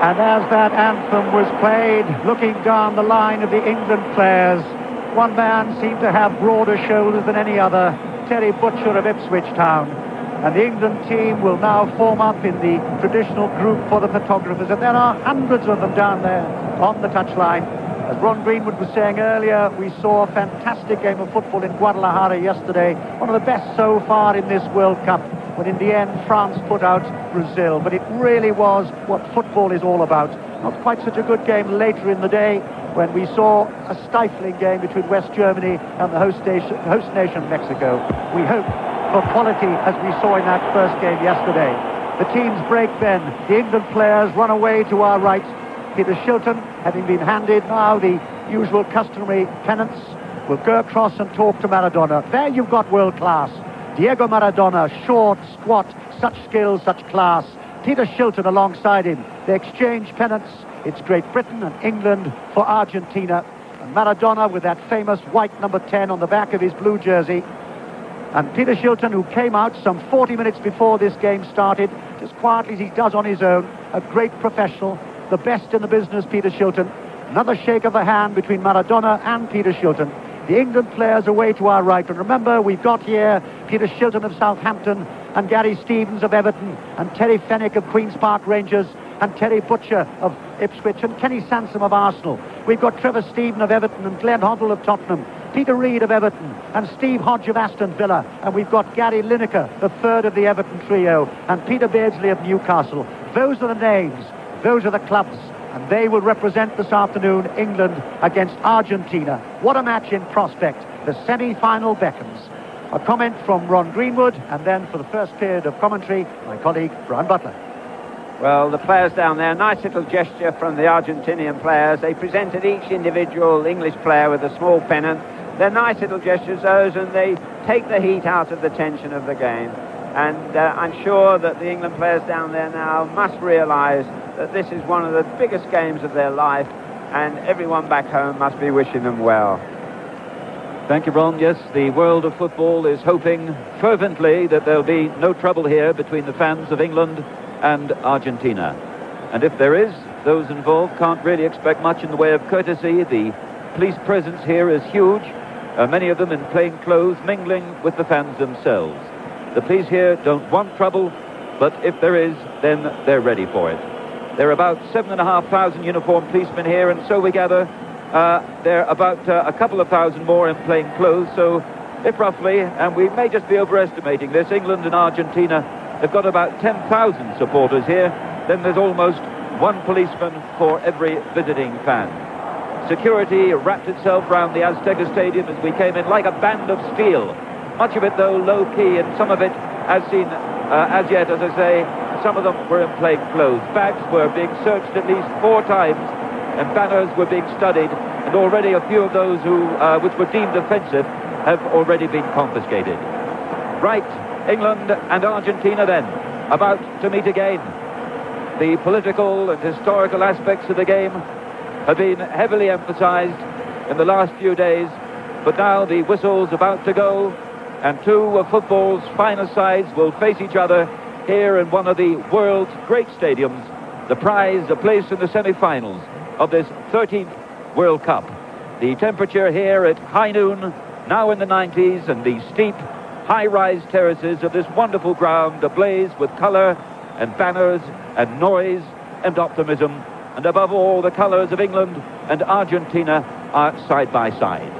And as that anthem was played, looking down the line of the England players, one man seemed to have broader shoulders than any other, Terry Butcher of Ipswich Town. And the England team will now form up in the traditional group for the photographers. And there are hundreds of them down there on the touchline. As Ron Greenwood was saying earlier, we saw a fantastic game of football in Guadalajara yesterday. One of the best so far in this World Cup, when in the end France put out Brazil. But it really was what football is all about. Not quite such a good game later in the day, when we saw a stifling game between West Germany and the host nation Mexico. We hope for quality as we saw in that first game yesterday. The teams break then. The England players run away to our right. Peter Shilton, having been handed now the usual customary pennants, will go across and talk to Maradona. There you've got world class. Diego Maradona, short, squat, such skill, such class. Peter Shilton alongside him. They exchange pennants. It's Great Britain and England for Argentina. And Maradona with that famous white number 10 on the back of his blue jersey. And Peter Shilton, who came out some 40 minutes before this game started, just quietly as he does on his own, a great professional, the best in the business, Peter Shilton. Another shake of the hand between Maradona and Peter Shilton. The England players away to our right. And remember, we've got here Peter Shilton of Southampton and Gary Stevens of Everton and Terry Fenwick of Queen's Park Rangers and Terry Butcher of Ipswich and Kenny Sansom of Arsenal. We've got Trevor Steven of Everton and Glenn Hoddle of Tottenham, Peter Reid of Everton and Steve Hodge of Aston Villa, and we've got Gary Lineker, the third of the Everton trio, and Peter Beardsley of Newcastle. Those are the names, those are the clubs, and they will represent this afternoon England against Argentina. What a match in prospect. The semi-final beckons. A comment from Ron Greenwood, and then for the first period of commentary, my colleague Brian Butler. Well, the players down there, nice little gesture from the Argentinian players. They presented each individual English player with a small pennant. They're nice little gestures, those, and they take the heat out of the tension of the game. And I'm sure that the England players down there now must realise that this is one of the biggest games of their life, and everyone back home must be wishing them well. Thank you, Ron. Yes, the world of football is hoping fervently that there'll be no trouble here between the fans of England and Argentina. And if there is, those involved can't really expect much in the way of courtesy. The police presence here is huge, many of them in plain clothes, mingling with the fans themselves. The police here don't want trouble, but if there is, then they're ready for it. There are about 7,500 uniformed policemen here, and so we gather there are about a couple of thousand more in plain clothes. So if roughly, and we may just be overestimating this, England and Argentina have got about 10,000 supporters here, then there's almost one policeman for every visiting fan. Security wrapped itself round the Azteca Stadium as we came in like a band of steel. Much of it, though, low-key, and some of it, as seen as yet, as I say, some of them were in plain clothes. Bags were being searched at least 4 times, and banners were being studied, and already a few of those which were deemed offensive have already been confiscated. Right, England and Argentina then, about to meet again. The political and historical aspects of the game have been heavily emphasized in the last few days, but now the whistle's about to go, and 2 of football's finest sides will face each other here in one of the world's great stadiums, the prize, a place in the semi-finals of this 13th World Cup. The temperature here at high noon, now in the 90s, and the steep, high-rise terraces of this wonderful ground ablaze with colour and banners and noise and optimism, and above all, the colours of England and Argentina are side by side.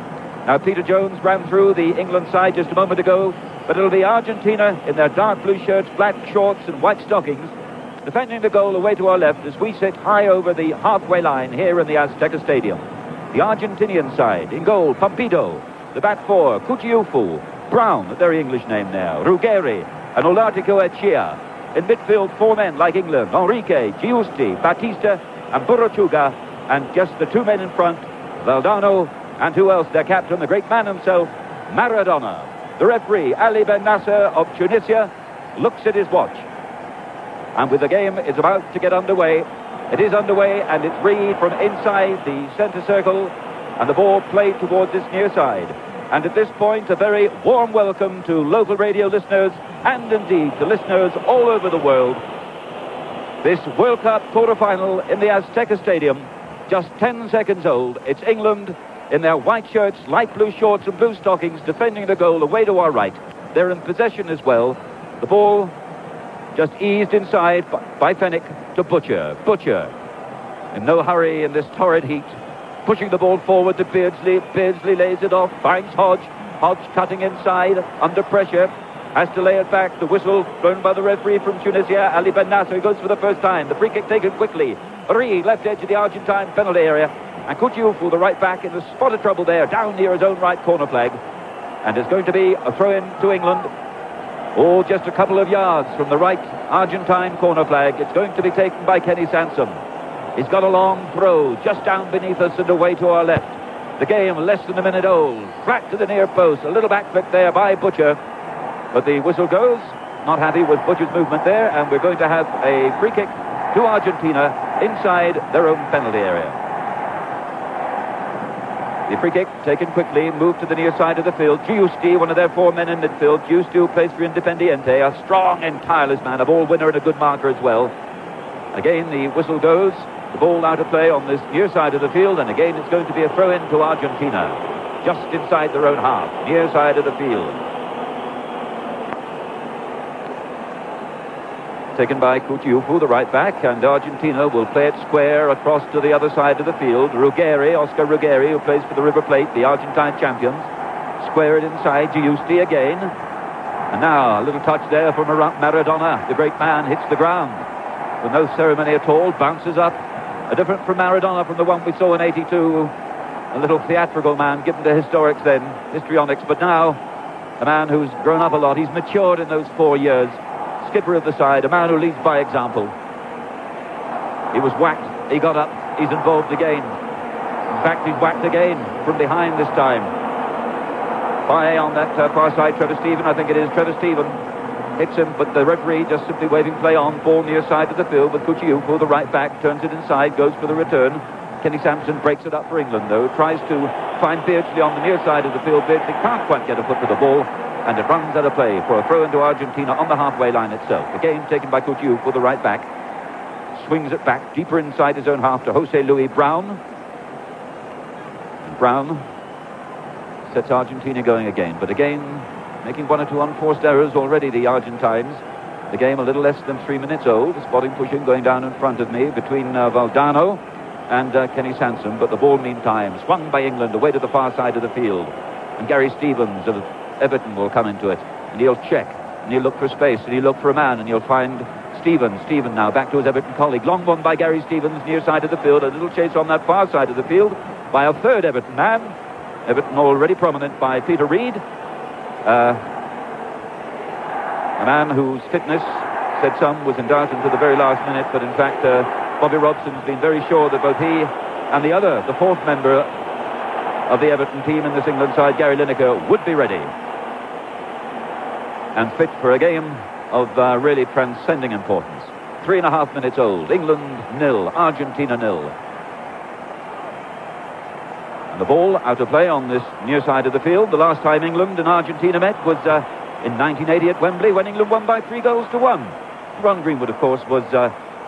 Now, Peter Jones ran through the England side just a moment ago, but it'll be Argentina in their dark blue shirts, black shorts and white stockings, defending the goal away to our left as we sit high over the halfway line here in the Azteca Stadium. The Argentinian side, in goal, Pompidou. The back 4, Kutiufu, Brown, a very English name now, Ruggeri, and Olártico Echea. In midfield, 4 men like England, Enrique, Giusti, Batista, and Burruchaga, and just the 2 men in front, Valdano, and who else? Their captain, the great man himself, Maradona. The referee, Ali Ben Nasser of Tunisia, looks at his watch. And with the game is about to get underway, it is underway, and it's Reid from inside the centre circle, and the ball played towards this near side. And at this point, a very warm welcome to local radio listeners, and indeed to listeners all over the world. This World Cup quarter-final in the Azteca Stadium, just 10 seconds old. It's England in their white shirts, light blue shorts and blue stockings, defending the goal away to our right. They're in possession as well. The ball just eased inside by Fenwick to Butcher. Butcher, in no hurry in this torrid heat, pushing the ball forward to Beardsley. Beardsley lays it off, finds Hodge. Hodge cutting inside, under pressure, has to lay it back. The whistle blown by the referee from Tunisia, Ali Ben Nasser, goes for the first time. The free kick taken quickly. Reed, left edge of the Argentine penalty area. And Kutioufou, the right back, in a spot of trouble there, down near his own right corner flag. And it's going to be a throw-in to England. Oh, just a couple of yards from the right Argentine corner flag. It's going to be taken by Kenny Sansom. He's got a long throw just down beneath us and away to our left. The game less than a minute old. Flat to the near post. A little back flick there by Butcher. But the whistle goes. Not happy with Butcher's movement there. And we're going to have a free kick to Argentina inside their own penalty area. The free kick taken quickly, moved to the near side of the field. Giusti, one of their 4 men in midfield. Giusti, who plays for Independiente, a strong and tireless man, a ball winner and a good marker as well. Again, the whistle goes. The ball out of play on this near side of the field, and again it's going to be a throw-in to Argentina. Just inside their own half, near side of the field. Taken by Kutioufou, the right back, and Argentina will play it square across to the other side of the field. Ruggeri, Oscar Ruggeri, who plays for the River Plate, the Argentine champions. Square it inside, Giusti again. And now a little touch there from Maradona. The great man hits the ground with no ceremony at all, bounces up. A different from Maradona from the one we saw in '82. A little theatrical man, given the historics then, histrionics. But now, a man who's grown up a lot. He's matured in those 4 years. Skipper of the side, a man who leads by example. He was whacked, he got up, he's involved again. In fact, he's whacked again from behind this time. By on that far side, Trevor Steven, I think it is. Trevor Steven hits him, but the referee just simply waving play on. Ball near side of the field with Kutioufou, the right back, turns it inside, goes for the return. Kenny Sansom breaks it up for England, though. Tries to find Beardsley on the near side of the field. Beardsley can't quite get a foot to the ball, and it runs out of play for a throw into Argentina on the halfway line itself. Again taken by Kutioufou, the right back. Swings it back deeper inside his own half to Jose Luis Brown. And Brown sets Argentina going again, but again making 1 or 2 unforced errors already, the Argentines. The game a little less than 3 minutes old. Spotting pushing going down in front of me between Valdano and Kenny Sansom, but the ball meantime swung by England away to the far side of the field. And Gary Stevens of Everton will come into it, and he'll check, and he'll look for space, and he'll look for a man, and he'll find Stevens. Steven now back to his Everton colleague. Long one by Gary Stevens, near side of the field. A little chase on that far side of the field by a third Everton man. Everton already prominent by Peter Reid. A man whose fitness, said some, was in doubt until the very last minute, but in fact Bobby Robson's been very sure that both he and the fourth member of the Everton team in this England side, Gary Lineker, would be ready and fit for a game of really transcending importance. 3.5 minutes old. England 0, Argentina 0. And the ball out of play on this near side of the field. The last time England and Argentina met was in 1980 at Wembley, when England won by 3-1. Ron Greenwood, of course, was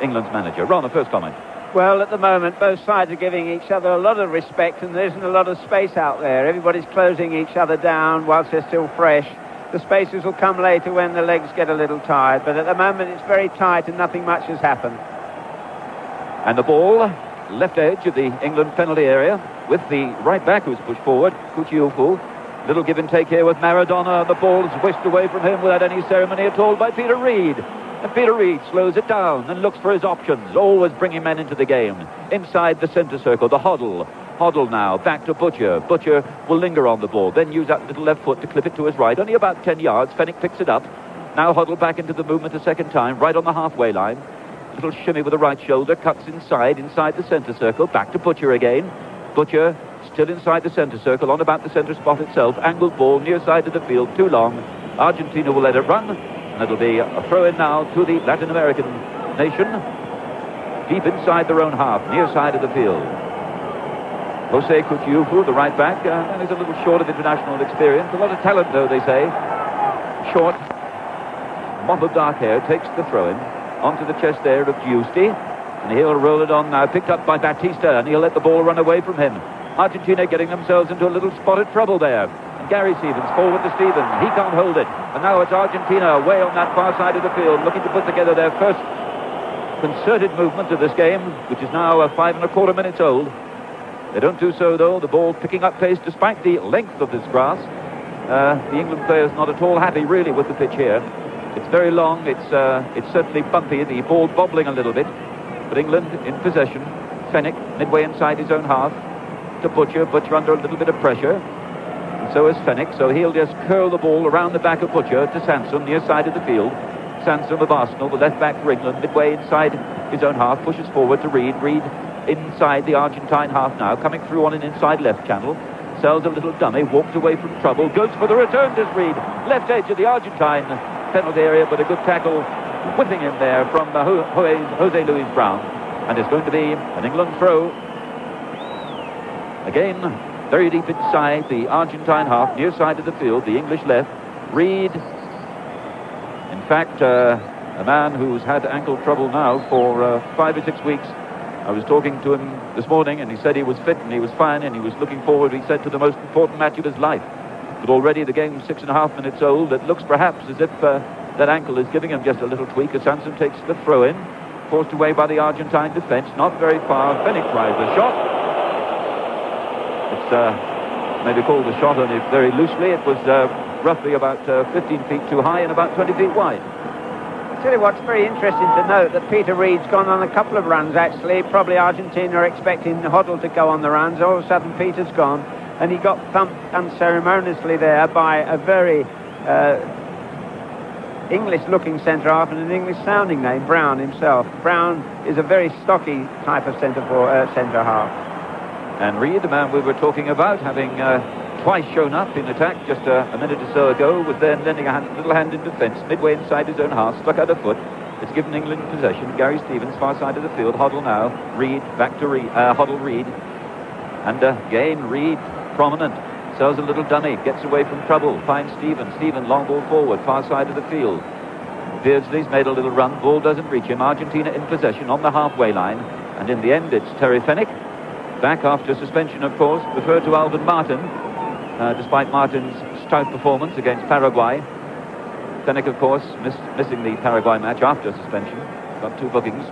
England's manager. Ron, a first comment. Well, at the moment, both sides are giving each other a lot of respect, and there isn't a lot of space out there. Everybody's closing each other down whilst they're still fresh. The spaces will come later when the legs get a little tired, but at the moment it's very tight and nothing much has happened. And the ball, left edge of the England penalty area, with the right back who's pushed forward, Kutioufou. Little give and take here with Maradona. The ball's whisked away from him without any ceremony at all by Peter Reid. And Peter Reid slows it down and looks for his options, always bringing men into the game. Inside the centre circle, the Hoddle. Hoddle now, back to Butcher. Butcher will linger on the ball, then use that little left foot to clip it to his right. Only about 10 yards. Fenwick picks it up. Now Hoddle back into the movement a second time, right on the halfway line. Little shimmy with the right shoulder, cuts inside the centre circle. Back to Butcher again. Butcher still inside the centre circle, on about the centre spot itself. Angled ball, near side of the field, too long. Argentina will let it run, and it'll be a throw-in now to the Latin American nation. Deep inside their own half, near side of the field. Jose Kutioufou, the right back, and he's a little short of international experience. A lot of talent, though, they say. Short, mop of dark hair, takes the throw-in. onto the chest there of Giusti, and he'll roll it on now, picked up by Batista, and he'll let the ball run away from him. Argentina getting themselves into a little spot of trouble there. And Gary Stevens forward to Stevens. He can't hold it. And now it's Argentina away on that far side of the field, looking to put together their first concerted movement of this game, which is now 5¼ minutes old. They don't do so, though. The ball picking up pace despite the length of this grass. The England players not at all happy, really, with the pitch here. It's very long. It's certainly bumpy. The ball bobbling a little bit. But England in possession. Fenwick midway inside his own half to Butcher. Butcher under a little bit of pressure. And so is Fenwick. So he'll just curl the ball around the back of Butcher to Sansom, near side of the field. Sansom of Arsenal, the left back for England, midway inside his own half, pushes forward to Reed. Reed inside the Argentine half now, coming through on an inside left channel. Sells a little dummy, walks away from trouble, goes for the return, does Reed. Left edge of the Argentine penalty area, but a good tackle whipping him there from Jose Luis Brown. And it's going to be an England throw. Again, very deep inside the Argentine half, near side of the field, the English left. Reed, in fact, a man who's had ankle trouble now for 5 or 6 weeks. I was talking to him this morning, and he said he was fit and he was fine and he was looking forward, he said, to the most important match of his life. But already the game's 6½ minutes old. It looks perhaps as if that ankle is giving him just a little tweak as Sansom takes the throw in, forced away by the Argentine defence, not very far. Fenwick tries the shot. It's maybe called the shot only very loosely. It was roughly about 15 feet too high and about 20 feet wide. I tell you what's very interesting to note that Peter Reed's gone on a couple of runs actually. Probably Argentina are expecting Hoddle to go on the runs. All of a sudden Peter's gone, and he got thumped unceremoniously there by a very English-looking centre-half and an English-sounding name, Brown himself. Brown is a very stocky type of centre-half. And Reed, the man we were talking about, having twice shown up in attack just a minute or so ago, was then lending a little hand in defence, midway inside his own half, stuck out a foot. It's given England possession. Gary Stevens, far side of the field. Hoddle now. Reed, back to Reed. Hoddle, Reed. And again, Reed, prominent. Sells a little dummy, gets away from trouble, finds Stevens. Stevens, long ball forward, far side of the field. Beardsley's made a little run, ball doesn't reach him. Argentina in possession on the halfway line. And in the end, it's Terry Fenwick. Back after suspension, of course, referred to Alvin Martin, despite Martin's stout performance against Paraguay. Fenwick, of course, missing the Paraguay match after suspension. Got 2 bookings.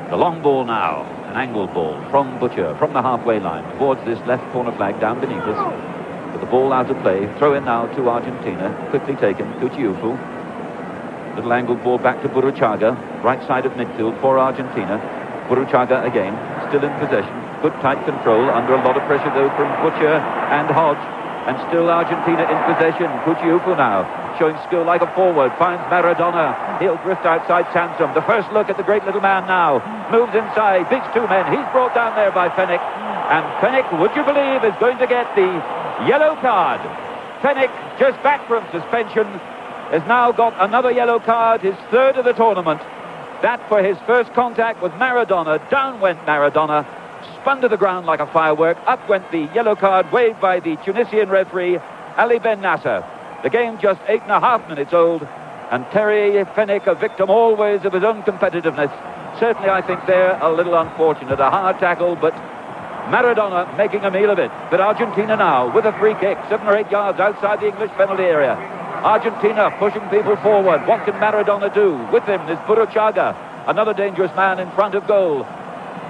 The long ball now, an angled ball from Butcher, from the halfway line, towards this left corner flag down beneath us. With the ball out of play, throw in now to Argentina, quickly taken, Kuchiufu. Little angled ball back to Burruchaga, right side of midfield for Argentina. Burruchaga again, still in possession. Good tight control, under a lot of pressure though from Butcher and Hodge. And still Argentina in possession. Kuchiufu now, showing skill like a forward, finds Maradona. He'll drift outside Sansom. The first look at the great little man now. Moves inside, beats 2 men. He's brought down there by Fenwick. And Fenwick, would you believe, is going to get the yellow card. Fenwick, just back from suspension, has now got another yellow card, his 3rd of the tournament. That for his first contact with Maradona. Down went Maradona, spun to the ground like a firework. Up went the yellow card waved by the Tunisian referee, Ali Ben Nasser. The game just 8½ minutes old, and Terry Fenwick, a victim always of his own competitiveness. Certainly I think they're a little unfortunate. A hard tackle, but Maradona making a meal of it. But Argentina now with a free kick, 7 or 8 yards outside the English penalty area. Argentina pushing people forward. What can Maradona do? With him is Burruchaga, another dangerous man in front of goal.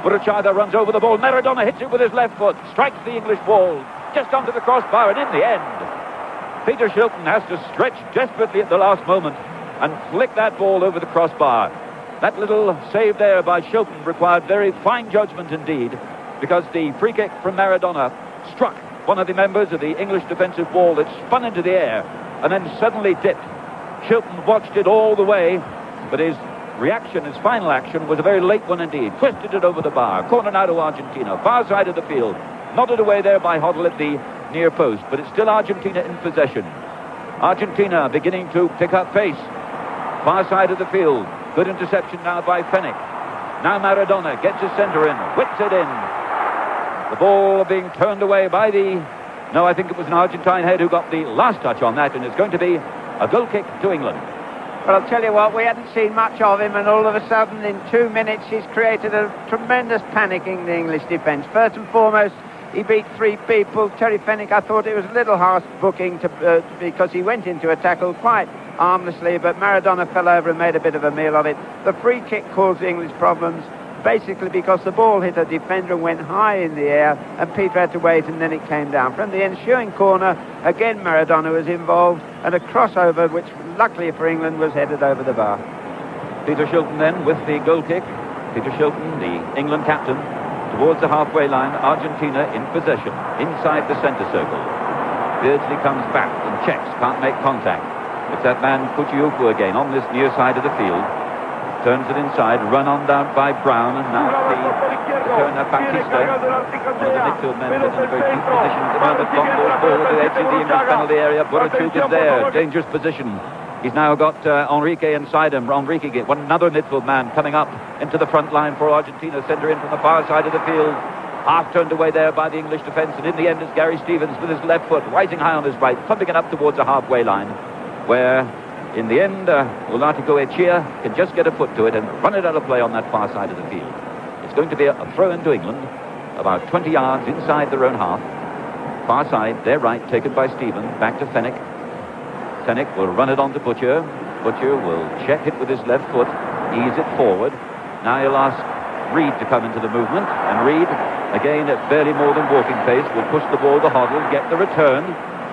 Burruchaga runs over the ball. Maradona hits it with his left foot, strikes the English wall, just onto the crossbar, and in the end, Peter Shilton has to stretch desperately at the last moment and flick that ball over the crossbar. That little save there by Shilton required very fine judgment indeed, because the free kick from Maradona struck one of the members of the English defensive wall. It spun into the air and then suddenly dipped. Shilton watched it all the way, but his reaction, his final action, was a very late one indeed. Twisted it over the bar. Corner now to Argentina, far side of the field. Nodded away there by Hoddle at the near post, but it's still Argentina in possession. Argentina beginning to pick up pace. Far side of the field. Good interception now by Fenwick. Now Maradona gets his centre in, whips it in. The ball being turned away by I think it was an Argentine head who got the last touch on that, and it's going to be a goal kick to England. But I'll tell you what, we hadn't seen much of him, and all of a sudden, in 2 minutes, he's created a tremendous panic in the English defence. First and foremost, he beat 3 people. Terry Fenwick, I thought it was a little harsh booking because he went into a tackle quite harmlessly, but Maradona fell over and made a bit of a meal of it. The free kick caused the English problems, basically because the ball hit a defender and went high in the air, and Peter had to wait, and then it came down. From the ensuing corner, again Maradona was involved, and a crossover, which luckily for England was headed over the bar. Peter Shilton then with the goal kick. Peter Shilton, the England captain, towards the halfway line. Argentina in possession, inside the centre circle. Beardsley comes back and checks, can't make contact. It's that man Puciufu again on this near side of the field. Turns it inside, run on down by Brown, and now the return of Baptista. One of the midfield men is in a very deep position at the moment. Long ball forward to the edge of the English penalty area. Burachuk is there, dangerous position. He's now got Enrique inside him. Enrique, another midfield man coming up into the front line for Argentina. Centre in from the far side of the field. Half turned away there by the English defence, and in the end is Gary Stevens with his left foot, rising high on his right, pumping it up towards the halfway line, where in the end Olatico Echea can just get a foot to it and run it out of play on that far side of the field. It's going to be a throw into England, about 20 yards inside their own half. Far side, their right, taken by Stevens, back to Fenwick. Fenwick will run it on to Butcher. Butcher will check it with his left foot, ease it forward. Now he'll ask Reed to come into the movement, and Reed, again at barely more than walking pace, will push the ball to Hoddle, get the return,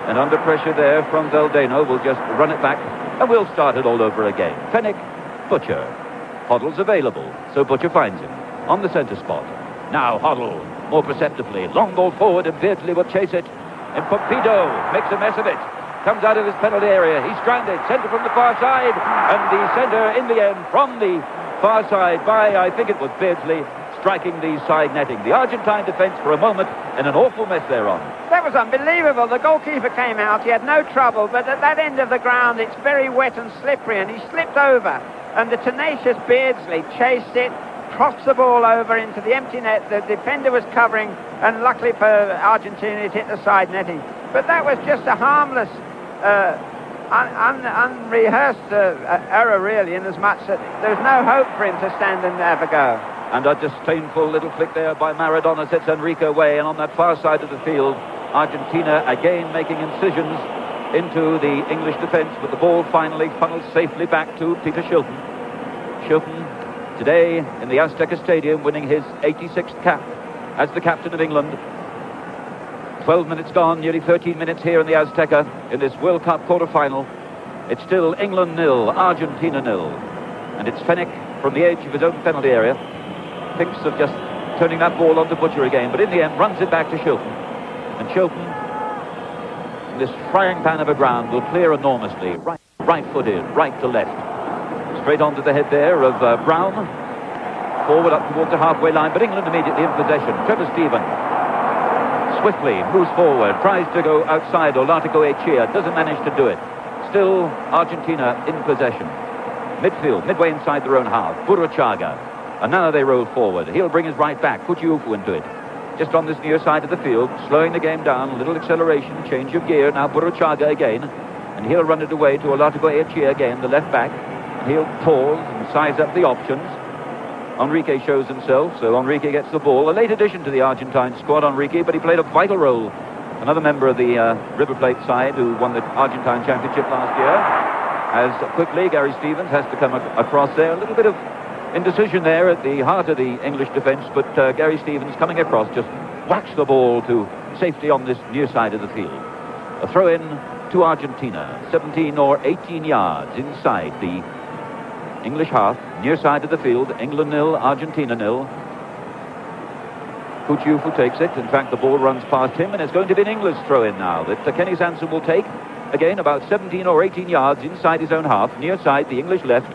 and under pressure there from Zeldano will just run it back, and we'll start it all over again. Fenwick, Butcher. Hoddle's available, so Butcher finds him on the centre spot. Now Hoddle, more perceptibly, long ball forward, and Beardsley will chase it, and Pompido makes a mess of it. Comes out of his penalty area. He's stranded. Centre from the far side. And the centre in the end from the far side by, I think it was Beardsley, striking the side netting. The Argentine defence for a moment in an awful mess they're on. That was unbelievable. The goalkeeper came out. He had no trouble. But at that end of the ground, it's very wet and slippery. And he slipped over. And the tenacious Beardsley chased it, crossed the ball over into the empty net. The defender was covering. And luckily for Argentina, it hit the side netting. But that was just a harmless unrehearsed error, really, in as much that there's no hope for him to stand and have a go. And a disdainful little flick there by Maradona sets Enrique away, and on that far side of the field, Argentina again making incisions into the English defence, but the ball finally funnels safely back to Peter Shilton. Shilton, today in the Azteca Stadium, winning his 86th cap as the captain of England. 12 minutes gone, nearly 13 minutes here in the Azteca in this World Cup quarter-final. It's still England 0, Argentina 0. And it's Fenwick from the edge of his own penalty area. Thinks of just turning that ball onto Butcher again, but in the end runs it back to Shilton. And Shilton, in this frying pan of a ground, will clear enormously. Right-footed, right to left. Straight onto the head there of Brown. Forward up towards the halfway line, but England immediately in possession. Trevor Stephen swiftly moves forward, tries to go outside Olatico Echea, doesn't manage to do it. Still Argentina in possession. Midfield, midway inside their own half. Burruchaga. And now they roll forward. He'll bring his right back, Puciufu into it. Just on this near side of the field, slowing the game down, a little acceleration, change of gear. Now Burruchaga again. And he'll run it away to Olatico Echea again, the left back. And he'll pause and size up the options. Enrique shows himself, so Enrique gets the ball. A late addition to the Argentine squad, Enrique, but he played a vital role. Another member of the River Plate side who won the Argentine Championship last year. As quickly, Gary Stevens has to come across there. A little bit of indecision there at the heart of the English defence, but Gary Stevens coming across just whacks the ball to safety on this near side of the field. A throw-in to Argentina, 17 or 18 yards inside the English half, near side of the field. England 0, Argentina 0. Puciufu takes it. In fact, the ball runs past him, and it's going to be an English throw-in now that Kenny Sansom will take. Again, about 17 or 18 yards inside his own half, near side, the English left.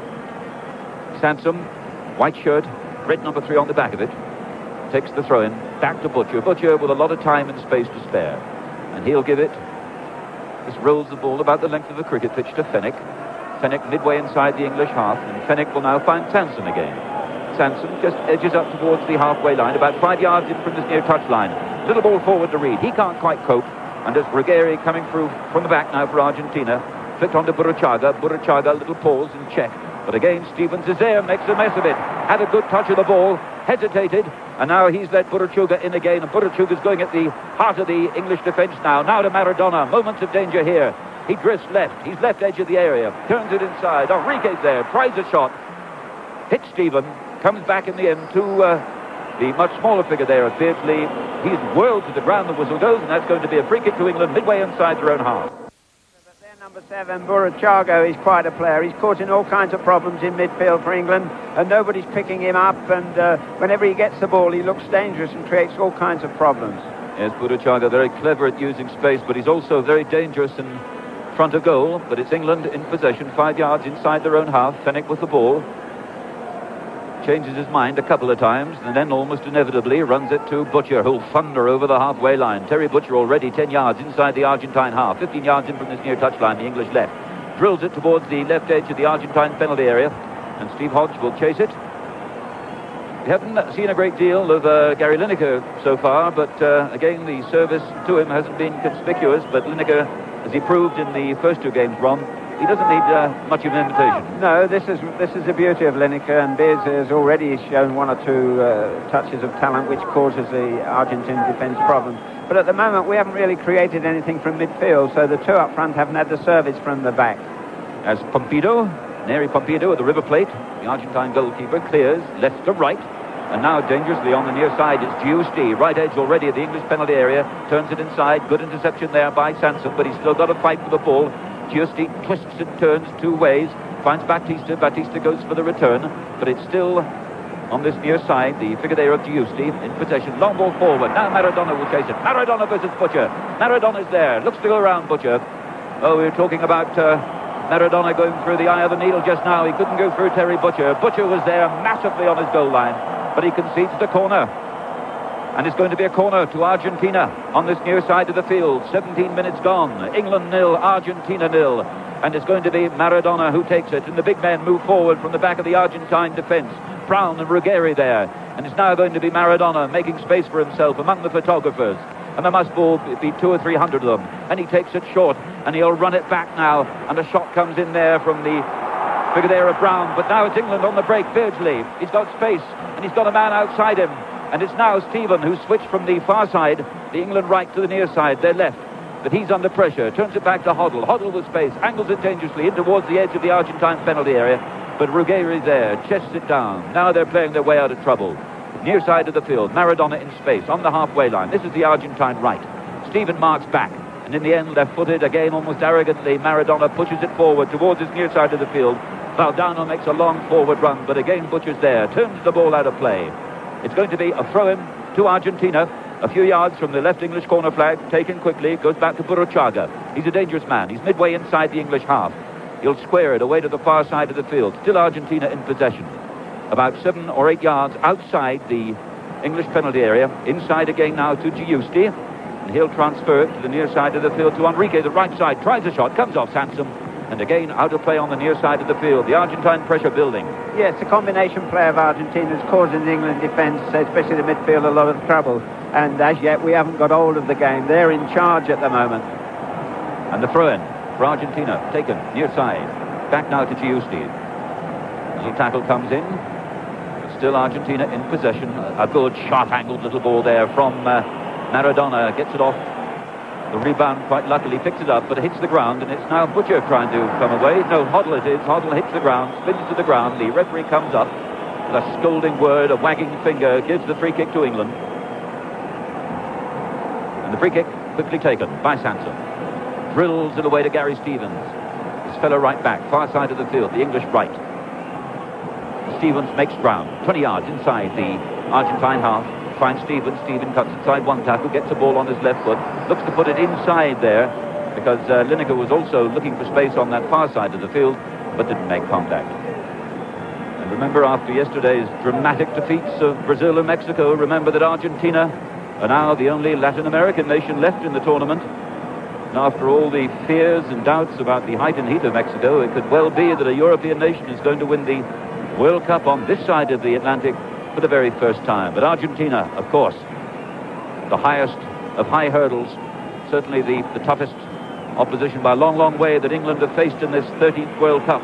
Sansom, white shirt, red number 3 on the back of it, takes the throw-in, back to Butcher. Butcher with a lot of time and space to spare. And he'll give it. This rolls the ball about the length of the cricket pitch to Fenwick. Fenwick midway inside the English half, and Fenwick will now find Sansom again. Sansom just edges up towards the halfway line, about 5 yards in from this near touchline. Little ball forward to Reed. He can't quite cope, and as Ruggieri coming through from the back now for Argentina, Flicked onto Burruchaga. Burruchaga, a little pause and check. But again, Stevens is there, makes a mess of it. Had a good touch of the ball, hesitated, and now he's let Burruchaga in again. And Burruchaga's going at the heart of the English defence now. Now to Maradona. Moments of danger here. He drifts left. He's left edge of the area. Turns it inside. Enrique's there. Tries a shot. Hits Stephen. Comes back in the end to the much smaller figure there of Beardsley. He's whirled to the ground. The whistle goes, and that's going to be a free kick to England midway inside their own half. Number 7, Burruchaga, is quite a player. He's causing all kinds of problems in midfield for England, and nobody's picking him up, and whenever he gets the ball, he looks dangerous and creates all kinds of problems. Yes, Burruchaga, very clever at using space, but he's also very dangerous in front of goal. But it's England in possession, 5 yards inside their own half. Fenwick with the ball. Changes his mind a couple of times, and then almost inevitably runs it to Butcher, who'll thunder over the halfway line. Terry Butcher already 10 yards inside the Argentine half, 15 yards in from this near touchline, the English left. Drills it towards the left edge of the Argentine penalty area, and Steve Hodge will chase it. We haven't seen a great deal of Gary Lineker so far, but again, the service to him hasn't been conspicuous, but Lineker, as he proved in the first 2 games, Ron, he doesn't need much of an invitation. No, this is the beauty of Lineker, and Beers has already shown 1 or 2 touches of talent which causes the Argentine defence problems. But at the moment we haven't really created anything from midfield, so the 2 up front haven't had the service from the back. As Pompido, Neri Pompido at the River Plate, the Argentine goalkeeper, clears left to right, and now dangerously on the near side is Giusti, right edge already at the English penalty area, turns it inside, good interception there by Sanson, but he's still got to fight for the ball. Giusti twists and turns 2 ways, finds Batista. Batista goes for the return, but it's still on this near side. The figure there of Giusti in possession. Long ball forward. Now Maradona will chase it. Maradona versus Butcher. Maradona's there. Looks to go around Butcher. Oh, we were talking about Maradona going through the eye of the needle just now. He couldn't go through Terry Butcher. Butcher was there massively on his goal line, but he concedes the corner. And it's going to be a corner to Argentina on this near side of the field. 17 minutes gone. England 0, Argentina 0. And it's going to be Maradona who takes it. And the big men move forward from the back of the Argentine defence. Brown and Ruggeri there. And it's now going to be Maradona making space for himself among the photographers. And there must be 200 or 300 of them. And he takes it short. And he'll run it back now. And a shot comes in there from the figure there of Brown. But now it's England on the break. Beardsley. He's got space. And he's got a man outside him. And it's now Stephen who switched from the far side, the England right, to the near side, their left. But he's under pressure, turns it back to Hoddle. Hoddle with space, angles it dangerously in towards the edge of the Argentine penalty area. But Ruggeri there, chests it down. Now they're playing their way out of trouble. Near side of the field, Maradona in space, on the halfway line. This is the Argentine right. Stephen marks back. And in the end, left-footed, again, almost arrogantly, Maradona pushes it forward towards his near side of the field. Valdano makes a long forward run, but again Butcher's there, turns the ball out of play. It's going to be a throw-in to Argentina, a few yards from the left English corner flag, taken quickly, goes back to Burruchaga. He's a dangerous man. He's midway inside the English half. He'll square it away to the far side of the field. Still Argentina in possession. About 7 or 8 yards outside the English penalty area. Inside again now to Giusti. And he'll transfer it to the near side of the field to Enrique, the right side. Tries a shot, comes off Sanson. And again, out of play on the near side of the field. The Argentine pressure building. Yes, the combination play of Argentina is causing the England defence, especially the midfield, a lot of trouble. And as yet, we haven't got hold of the game. They're in charge at the moment. And the throw-in for Argentina, taken near side. Back now to Giusti. Little tackle comes in. Still Argentina in possession. A good, sharp-angled little ball there from Maradona. Gets it off. The rebound, quite luckily, picks it up, but it hits the ground, and it's now Butcher trying to come away. No, Hoddle it is. Hoddle hits the ground, spins to the ground. The referee comes up with a scolding word, a wagging finger, gives the free kick to England. And the free kick quickly taken by Sanson. Drills it away to Gary Stevens. His fellow right back, far side of the field, the English right. Stevens makes ground, 20 yards inside the Argentine half. Finds Stephen. Stephen cuts inside one tackle, gets the ball on his left foot, looks to put it inside there because Lineker was also looking for space on that far side of the field, but didn't make contact. And remember, after yesterday's dramatic defeats of Brazil and Mexico, remember that Argentina are now the only Latin American nation left in the tournament. And after all the fears and doubts about the height and heat of Mexico, it could well be that a European nation is going to win the World Cup on this side of the Atlantic for the very first time. But Argentina, of course, the highest of high hurdles, certainly the toughest opposition by a long, long way that England have faced in this 13th World Cup.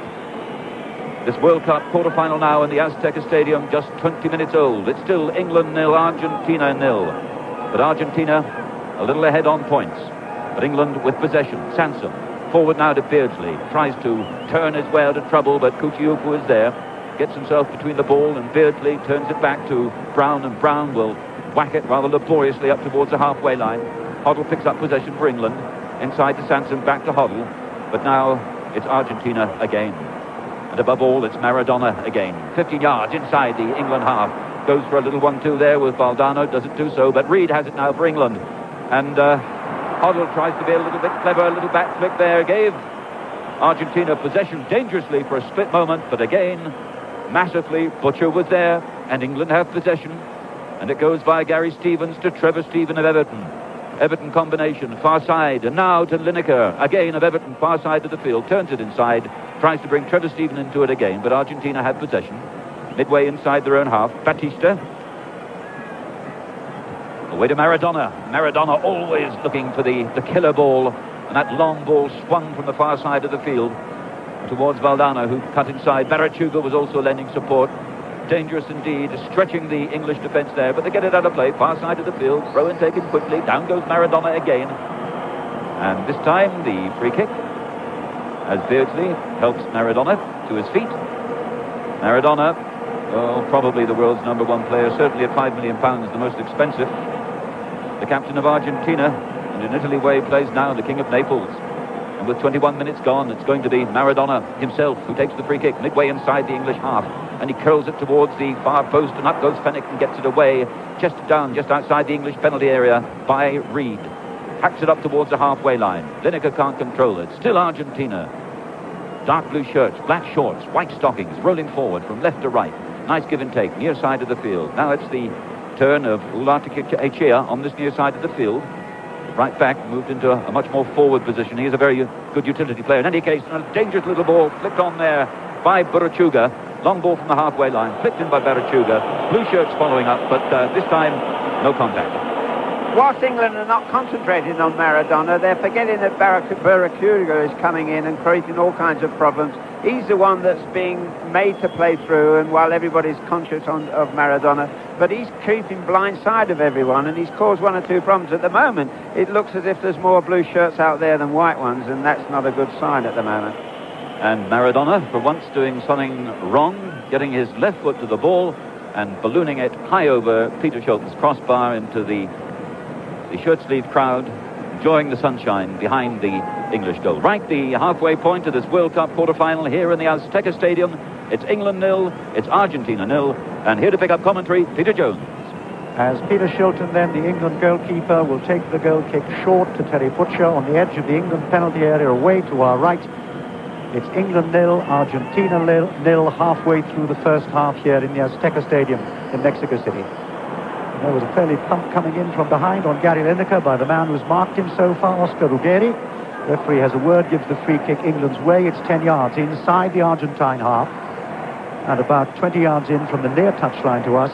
This World Cup quarter-final now in the Azteca Stadium, just 20 minutes old. It's still England 0, Argentina 0. But Argentina a little ahead on points. But England with possession. Sansom forward now to Beardsley. Tries to turn his way out of trouble, but Kuchiyuku is there. Gets himself between the ball and Beardsley turns it back to Brown, and Brown will whack it rather laboriously up towards the halfway line. Hoddle picks up possession for England. Inside to Sansom, back to Hoddle. But now it's Argentina again. And above all, it's Maradona again. 15 yards inside the England half. Goes for a little 1-2 there with Valdano. Doesn't do so, but Reed has it now for England. And Hoddle tries to be a little bit clever. A little back flick there. Gave Argentina possession dangerously for a split moment. But again, massively, Butcher was there. And England have possession. And it goes by Gary Stevens to Trevor Steven of Everton. Everton combination, far side, and now to Lineker, again of Everton, far side of the field, turns it inside, tries to bring Trevor Steven into it again, but Argentina have possession. Midway inside their own half, Batista. Away to Maradona. Maradona always looking for the killer ball, and that long ball swung from the far side of the field towards Valdano, who cut inside. Barachuga was also lending support. Dangerous indeed, stretching the English defence there, but they get it out of play, far side of the field, throw in taken quickly, down goes Maradona again, and this time the free kick, as Beardsley helps Maradona to his feet. Maradona, well, probably the world's #1 player, certainly at £5 million, the most expensive, the captain of Argentina, and in Italy where he plays now, the King of Naples. And with 21 minutes gone, it's going to be Maradona himself who takes the free kick midway inside the English half. And he curls it towards the far post, and up goes Fenwick and gets it away, chested down just outside the English penalty area by Reed. Hacks it up towards the halfway line. Lineker can't control it. Still Argentina. Dark blue shirts, black shorts, white stockings, rolling forward from left to right. Nice give and take, near side of the field. Now it's the turn of Ulatakechea on this near side of the field. Right back, moved into a much more forward position. He's a very good utility player. In any case, a dangerous little ball flicked on there by Barachuga. Long ball from the halfway line, flicked in by Barachuga. Blue shirts following up, but this time, no contact. Whilst England are not concentrating on Maradona, they're forgetting that Barachuga is coming in and creating all kinds of problems. He's the one that's being made to play through, and while everybody's conscious of Maradona, but he's keeping blind side of everyone, and he's caused 1 or 2 problems. At the moment, it looks as if there's more blue shirts out there than white ones, and that's not a good sign at the moment. And Maradona, for once doing something wrong, getting his left foot to the ball and ballooning it high over Peter Shilton's crossbar into the shirt sleeve crowd, enjoying the sunshine behind the English goal. Right, the halfway point of this World Cup quarter-final here in the Azteca Stadium. It's England 0, it's Argentina 0, and here to pick up commentary, Peter Jones. As Peter Shilton, then the England goalkeeper, will take the goal kick short to Terry Butcher on the edge of the England penalty area away to our right. It's England 0, Argentina 0, halfway through the first half here in the Azteca Stadium in Mexico City. And there was a fairly pump coming in from behind on Gary Lineker by the man who's marked him so far, Oscar Ruggeri. Referee has a word, gives the free kick England's way. It's 10 yards inside the Argentine half and about 20 yards in from the near touchline to us.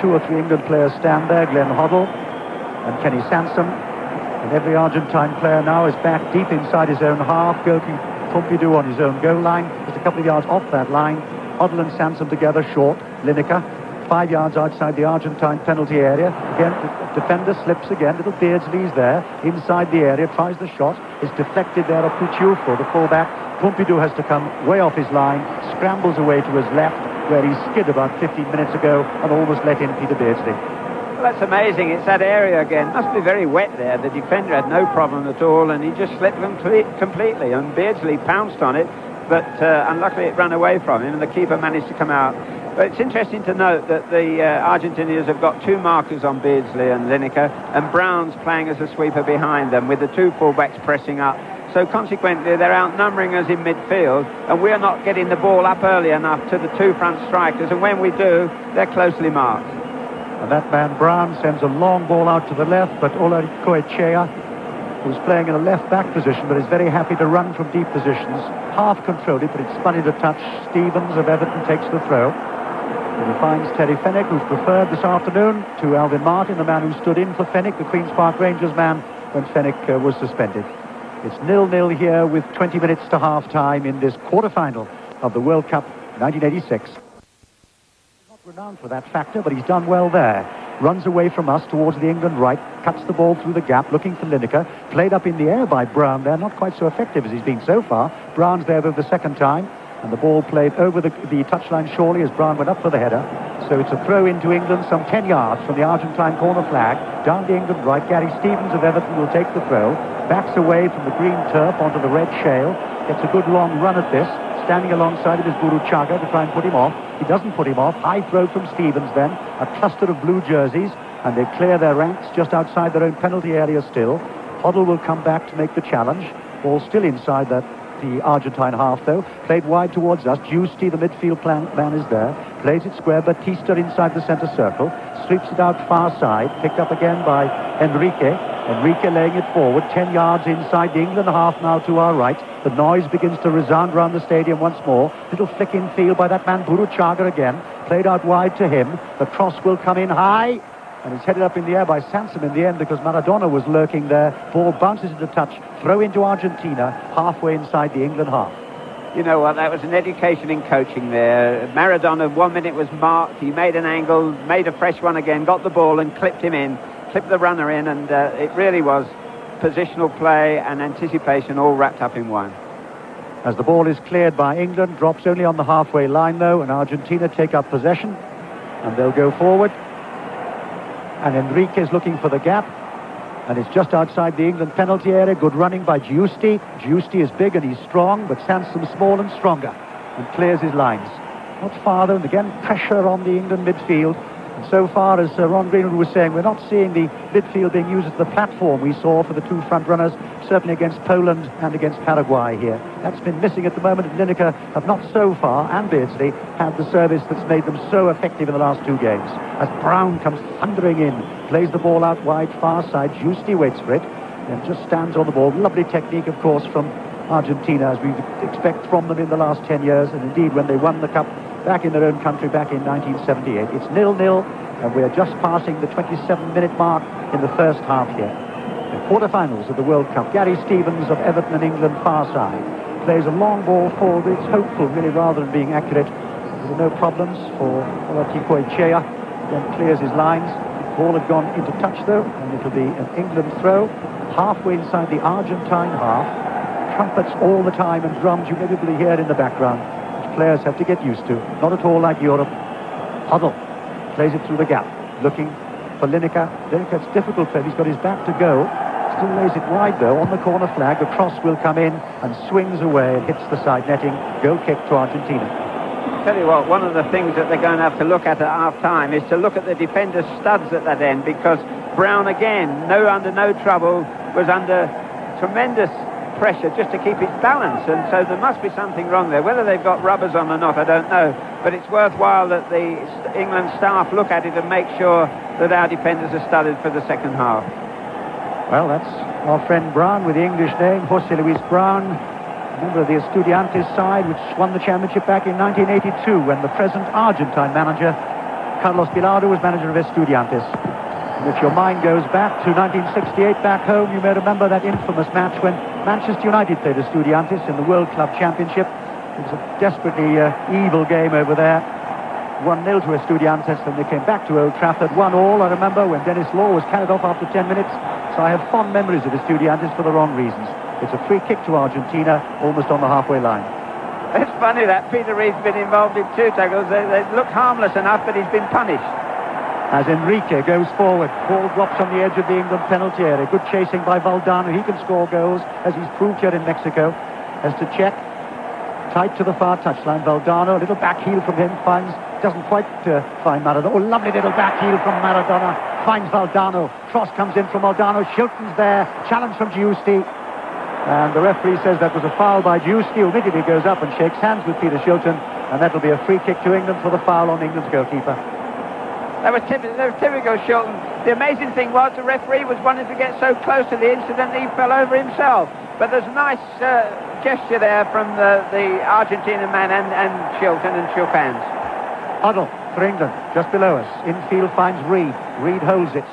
2 or 3 England players stand there, Glenn Hoddle and Kenny Sansom. And every Argentine player now is back deep inside his own half, goalkeeper Pompidou on his own goal line, just a couple of yards off that line. Hoddle and Sansom together, short. Lineker, 5 yards outside the Argentine penalty area. Again, the defender slips again. Little Beardsley's there, inside the area, tries the shot. It's deflected there of Kuchiyuku, the fullback. Pompidou has to come way off his line, scrambles away to his left, where he skid about 15 minutes ago and almost let in Peter Beardsley. Well, that's amazing. It's that area again. Must be very wet there. The defender had no problem at all, and he just slipped them completely. And Beardsley pounced on it, but unluckily it ran away from him, and the keeper managed to come out. But it's interesting to note that the Argentinians have got 2 markers on Beardsley and Lineker, and Brown's playing as a sweeper behind them, with the 2 fullbacks pressing up. So consequently, they're outnumbering us in midfield, and we're not getting the ball up early enough to the 2 front strikers, and when we do, they're closely marked. And that man Brown sends a long ball out to the left, but Ulatakechea, who's playing in a left-back position, but is very happy to run from deep positions, half controlled it, but it's funny to touch. Stevens of Everton takes the throw. And he finds Terry Fenwick, who's preferred this afternoon to Alvin Martin, the man who stood in for Fenwick, the Queen's Park Rangers man, when Fenwick was suspended. It's 0-0 here with 20 minutes to half-time in this quarter-final of the World Cup 1986. Not renowned for that factor, but he's done well there. Runs away from us towards the England right, cuts the ball through the gap, looking for Lineker. Played up in the air by Brown there, not quite so effective as he's been so far. Brown's there for the second time, and the ball played over the touchline surely as Brown went up for the header. So it's a throw into England, some 10 yards from the Argentine corner flag. Down the England right, Gary Stevens of Everton will take the throw. Backs away from the green turf onto the red shale. Gets a good long run at this. Standing alongside of his Burruchaga to try and put him off. He doesn't put him off. High throw from Stevens then. A cluster of blue jerseys, and they clear their ranks just outside their own penalty area still. Hoddle will come back to make the challenge. Ball still inside the Argentine half, though. Played wide towards us. Giusti, the midfield man, is there. Plays it square. Batista inside the centre circle. Sweeps it out far side. Picked up again by Enrique. Enrique laying it forward. 10 yards inside the England half now to our right. The noise begins to resound round the stadium once more. Little flick in field by that man Burruchaga again. Played out wide to him. The cross will come in high. And it's headed up in the air by Sansom in the end because Maradona was lurking there. Ball bounces into touch. Throw into Argentina, halfway inside the England half. You know what, that was an education in coaching there. Maradona, 1 minute was marked. He made an angle, made a fresh one again, got the ball and clipped him in. Clipped the runner in, and it really was positional play and anticipation all wrapped up in one. As the ball is cleared by England, drops only on the halfway line though, and Argentina take up possession, and they'll go forward. And Enrique's looking for the gap, and it's just outside the England penalty area. Good running by Giusti. Giusti is big and he's strong, but Sansom small and stronger, and clears his lines. Not far though, and again pressure on the England midfield. And so far, as Ron Greenwood was saying, we're not seeing the midfield being used as the platform we saw for the two front runners, certainly against Poland and against Paraguay here. That's been missing at the moment, and Lineker have not so far, and Beardsley, had the service that's made them so effective in the last two games. As Brown comes thundering in, plays the ball out wide, far side, Giusti waits for it, and just stands on the ball. Lovely technique, of course, from Argentina, as we expect from them in the last 10 years, and indeed when they won the Cup back in their own country back in 1978. It's 0-0, and we're just passing the 27-minute mark in the first half here. The quarterfinals of the World Cup. Gary Stevens of Everton and England, far side. Plays a long ball forward. It's hopeful, really, rather than being accurate. There are no problems for Olatipoechea. Then clears his lines. Ball had gone into touch, though, and it'll be an England throw. Halfway inside the Argentine half. Trumpets all the time and drums you inevitably hear in the background. Players have to get used to. Not at all like Europe. Hoddle plays it through the gap, looking for Lineker. Lineker's difficult play. He's got his back to go. Still lays it wide though on the corner flag. The cross will come in and swings away and hits the side netting. Goal kick to Argentina. Tell you what, one of the things that they're going to have to look at half-time is to look at the defenders' studs at that end, because Brown again, under no trouble, was under tremendous pressure just to keep his balance, and so there must be something wrong there. Whether they've got rubbers on or not, I don't know, but it's worthwhile that the England staff look at it and make sure that our defenders are studded for the second half. Well, that's our friend Brown with the English name, Jose Luis Brown, member of the Estudiantes side, which won the championship back in 1982 when the present Argentine manager Carlos Bilardo was manager of Estudiantes. And if your mind goes back to 1968 back home, you may remember that infamous match when Manchester United played Estudiantes in the World Club Championship. It was a desperately evil game over there. 1-0 to Estudiantes, and they came back to Old Trafford 1-1, I remember, when Dennis Law was carried off after 10 minutes. So I have fond memories of Estudiantes for the wrong reasons. It's a free kick to Argentina, almost on the halfway line. It's funny that Peter Reid's been involved in two tackles. They look harmless enough, but he's been punished. As Enrique goes forward, ball drops on the edge of the England penalty area. Good chasing by Valdano. He can score goals, as he's proved here in Mexico. Has to check. Tight to the far touchline. Valdano, a little back heel from him, doesn't quite find Maradona. Oh, lovely little back heel from Maradona. Finds Valdano. Cross comes in from Valdano. Shilton's there. Challenge from Giusti. And the referee says that was a foul by Giusti, who immediately goes up and shakes hands with Peter Shilton. And that'll be a free kick to England for the foul on England's goalkeeper. That was typical Shilton. The amazing thing was the referee was wanting to get so close to the incident that he fell over himself. But there's a nice gesture there from the Argentinian man and Shilton, and shook hands. Hoddle for England, just below us. Infield finds Reid. Reid holds it.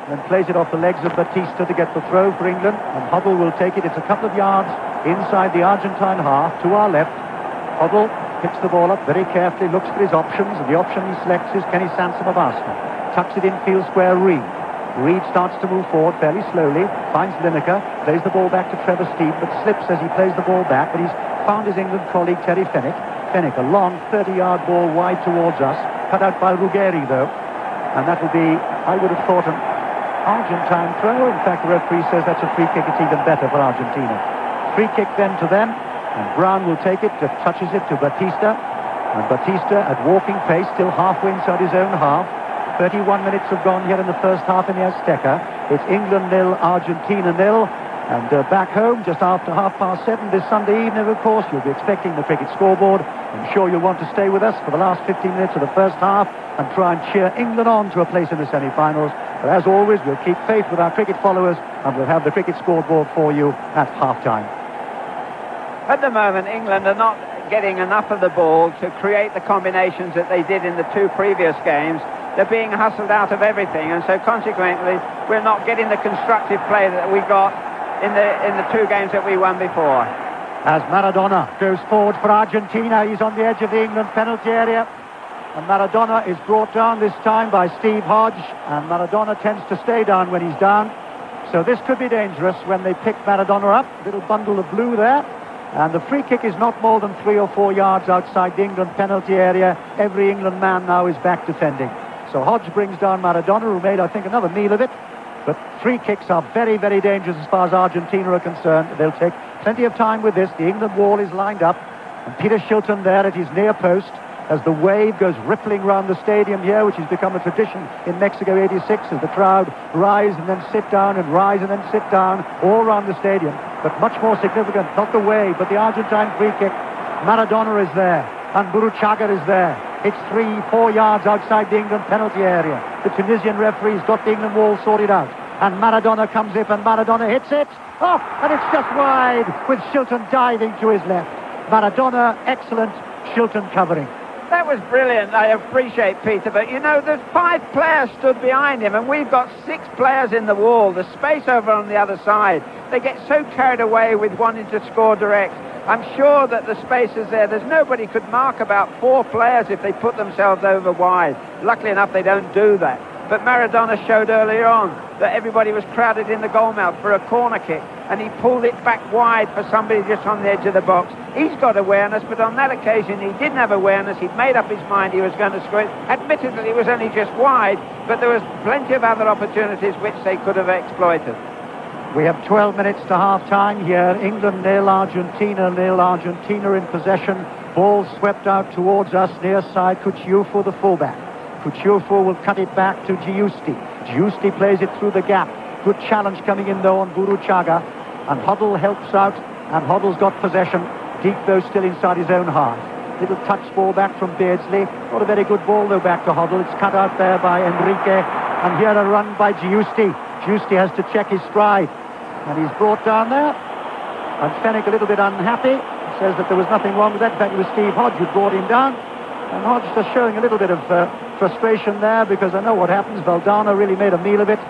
and then plays it off the legs of Batista to get the throw for England, and Hoddle will take it. It's a couple of yards inside the Argentine half to our left. Hoddle picks the ball up very carefully, looks for his options, and the option he selects is Kenny Sansom of Arsenal. Tucks it in field square, Reed. Reed starts to move forward fairly slowly, finds Lineker, plays the ball back to Trevor Steed, but slips as he plays the ball back, but he's found his England colleague Terry Fenwick. Fenwick, a long 30-yard ball wide towards us, cut out by Ruggeri though, and that will be, I would have thought, an Argentine throw. In fact, the referee says that's a free kick. It's even better for Argentina. Free kick then to them, and Brown will take it, just touches it to Batista, and Batista at walking pace, still halfway inside his own half. 31 minutes have gone here in the first half in the Azteca. It's England 0, Argentina 0. And back home, just after 7:30 this Sunday evening, of course, you'll be expecting the cricket scoreboard. I'm sure you'll want to stay with us for the last 15 minutes of the first half and try and cheer England on to a place in the semi-finals. But as always, we'll keep faith with our cricket followers, and we'll have the cricket scoreboard for you at half-time. At the moment, England are not getting enough of the ball to create the combinations that they did in the two previous games. They're being hustled out of everything, and so consequently we're not getting the constructive play that we got in the two games that we won before. As Maradona goes forward for Argentina, he's on the edge of the England penalty area, and Maradona is brought down this time by Steve Hodge, and Maradona tends to stay down when he's down, so this could be dangerous when they pick Maradona up. Little bundle of blue there. And the free kick is not more than 3 or 4 yards outside the England penalty area. Every England man now is back defending. So Hodge brings down Maradona, who made, I think, another meal of it. But free kicks are very, very dangerous as far as Argentina are concerned. They'll take plenty of time with this. The England wall is lined up. And Peter Shilton there at his near post as the wave goes rippling round the stadium here, which has become a tradition in Mexico 86, as the crowd rise and then sit down and rise and then sit down all around the stadium. But much more significant, not the wave, but the Argentine free kick. Maradona is there, and Burruchaga is there. It's 3-4 yards outside the England penalty area. The Tunisian referee's got the England wall sorted out. And Maradona comes up, and Maradona hits it. Oh, and it's just wide, with Shilton diving to his left. Maradona, excellent. Shilton covering. That was brilliant. I appreciate Peter, but you know, there's 5 players stood behind him, and we've got 6 players in the wall. The space over on the other side. They get so carried away with wanting to score direct. I'm sure that the space is there. There's nobody could mark about 4 players if they put themselves over wide. Luckily enough, they don't do that. But Maradona showed earlier on that everybody was crowded in the goal mouth for a corner kick, and he pulled it back wide for somebody just on the edge of the box. He's got awareness, but on that occasion he didn't have awareness. He'd made up his mind he was going to score it. Admittedly, it was only just wide, but there was plenty of other opportunities which they could have exploited. We have 12 minutes to half-time here. England 0, Argentina 0. Argentina in possession. Ball swept out towards us near side. Cucciuffo, the fullback. Cucciuffo will cut it back to Giusti. Giusti plays it through the gap. Good challenge coming in though on Burruchaga. And Hoddle helps out, and Hoddle's got possession. Deep though, still inside his own half. Little touch ball back from Beardsley. Not a very good ball though back to Hoddle. It's cut out there by Enrique. And here a run by Giusti. Giusti has to check his stride. And he's brought down there. And Fenwick a little bit unhappy. Says that there was nothing wrong with that. In fact, it was Steve Hodge who brought him down. And Hodge just showing a little bit of frustration there, because I know what happens. Valdano really made a meal of it.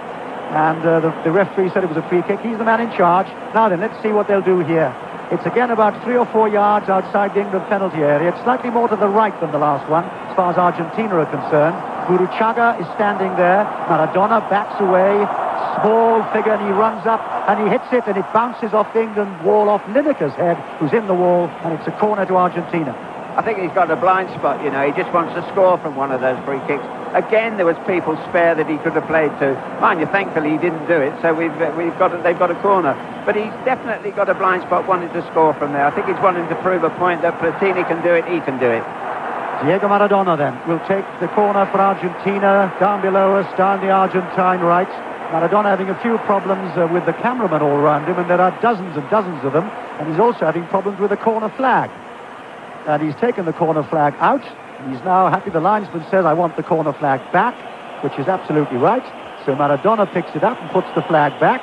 And the referee said it was a free kick. He's the man in charge. Now then, let's see what they'll do here. It's again about 3 or 4 yards outside the England penalty area. It's slightly more to the right than the last one, as far as Argentina are concerned. Burruchaga is standing there. Maradona backs away. Small figure, and he runs up, and he hits it, and it bounces off the England wall, off Lineker's head, who's in the wall, and it's a corner to Argentina. I think he's got a blind spot, you know. He just wants to score from one of those free kicks. Again, there was people spare that he could have played to. Mind you, thankfully he didn't do it, so they've got a corner. But he's definitely got a blind spot, wanting to score from there. I think he's wanting to prove a point that Platini can do it, he can do it. Diego Maradona then will take the corner for Argentina. Down below us, down the Argentine right. Maradona having a few problems with the cameramen all around him, and there are dozens and dozens of them, and he's also having problems with the corner flag. And he's taken the corner flag out. He's now happy. The linesman says, I want the corner flag back, which is absolutely right. So Maradona picks it up and puts the flag back.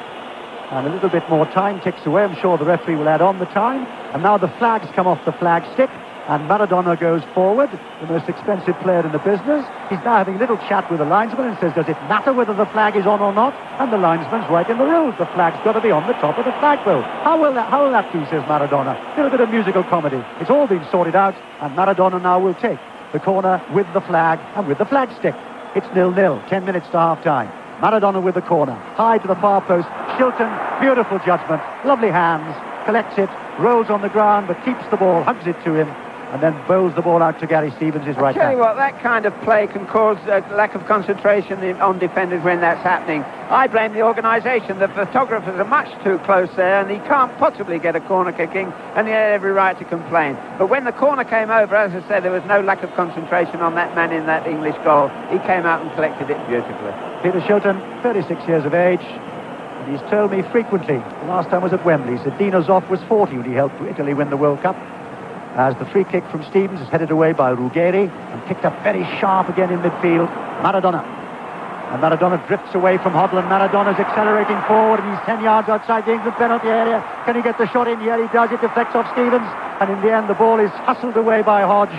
And a little bit more time ticks away. I'm sure the referee will add on the time. And now the flags come off the flag stick. And Maradona goes forward, the most expensive player in the business. He's now having a little chat with the linesman and says, does it matter whether the flag is on or not? And the linesman's right in the rules. The flag's got to be on the top of the flagpole. How will that do, says Maradona. A little bit of musical comedy. It's all been sorted out, and Maradona now will take the corner with the flag and with the flagstick. It's 0-0, 10 minutes to half-time. Maradona with the corner, high to the far post. Shilton, beautiful judgment, lovely hands, collects it, rolls on the ground, but keeps the ball, hugs it to him, and then bowls the ball out to Gary Stevens, his right hand. I tell you what, that kind of play can cause a lack of concentration on defenders when that's happening. I blame the organisation. The photographers are much too close there, and he can't possibly get a corner kicking, and he had every right to complain. But when the corner came over, as I said, there was no lack of concentration on that man in that English goal. He came out and collected it beautifully. Peter Shilton, 36 years of age. And he's told me frequently, the last time was at Wembley, he said Dino Zoff was 40 when he helped Italy win the World Cup. As the free kick from Stevens is headed away by Ruggeri and picked up very sharp again in midfield, Maradona. And Maradona drifts away from Hoddle, and Maradona's accelerating forward, and he's 10 yards outside the England penalty area. Can he get the shot in? Yeah, he does. It deflects off Stevens, and in the end the ball is hustled away by Hodge,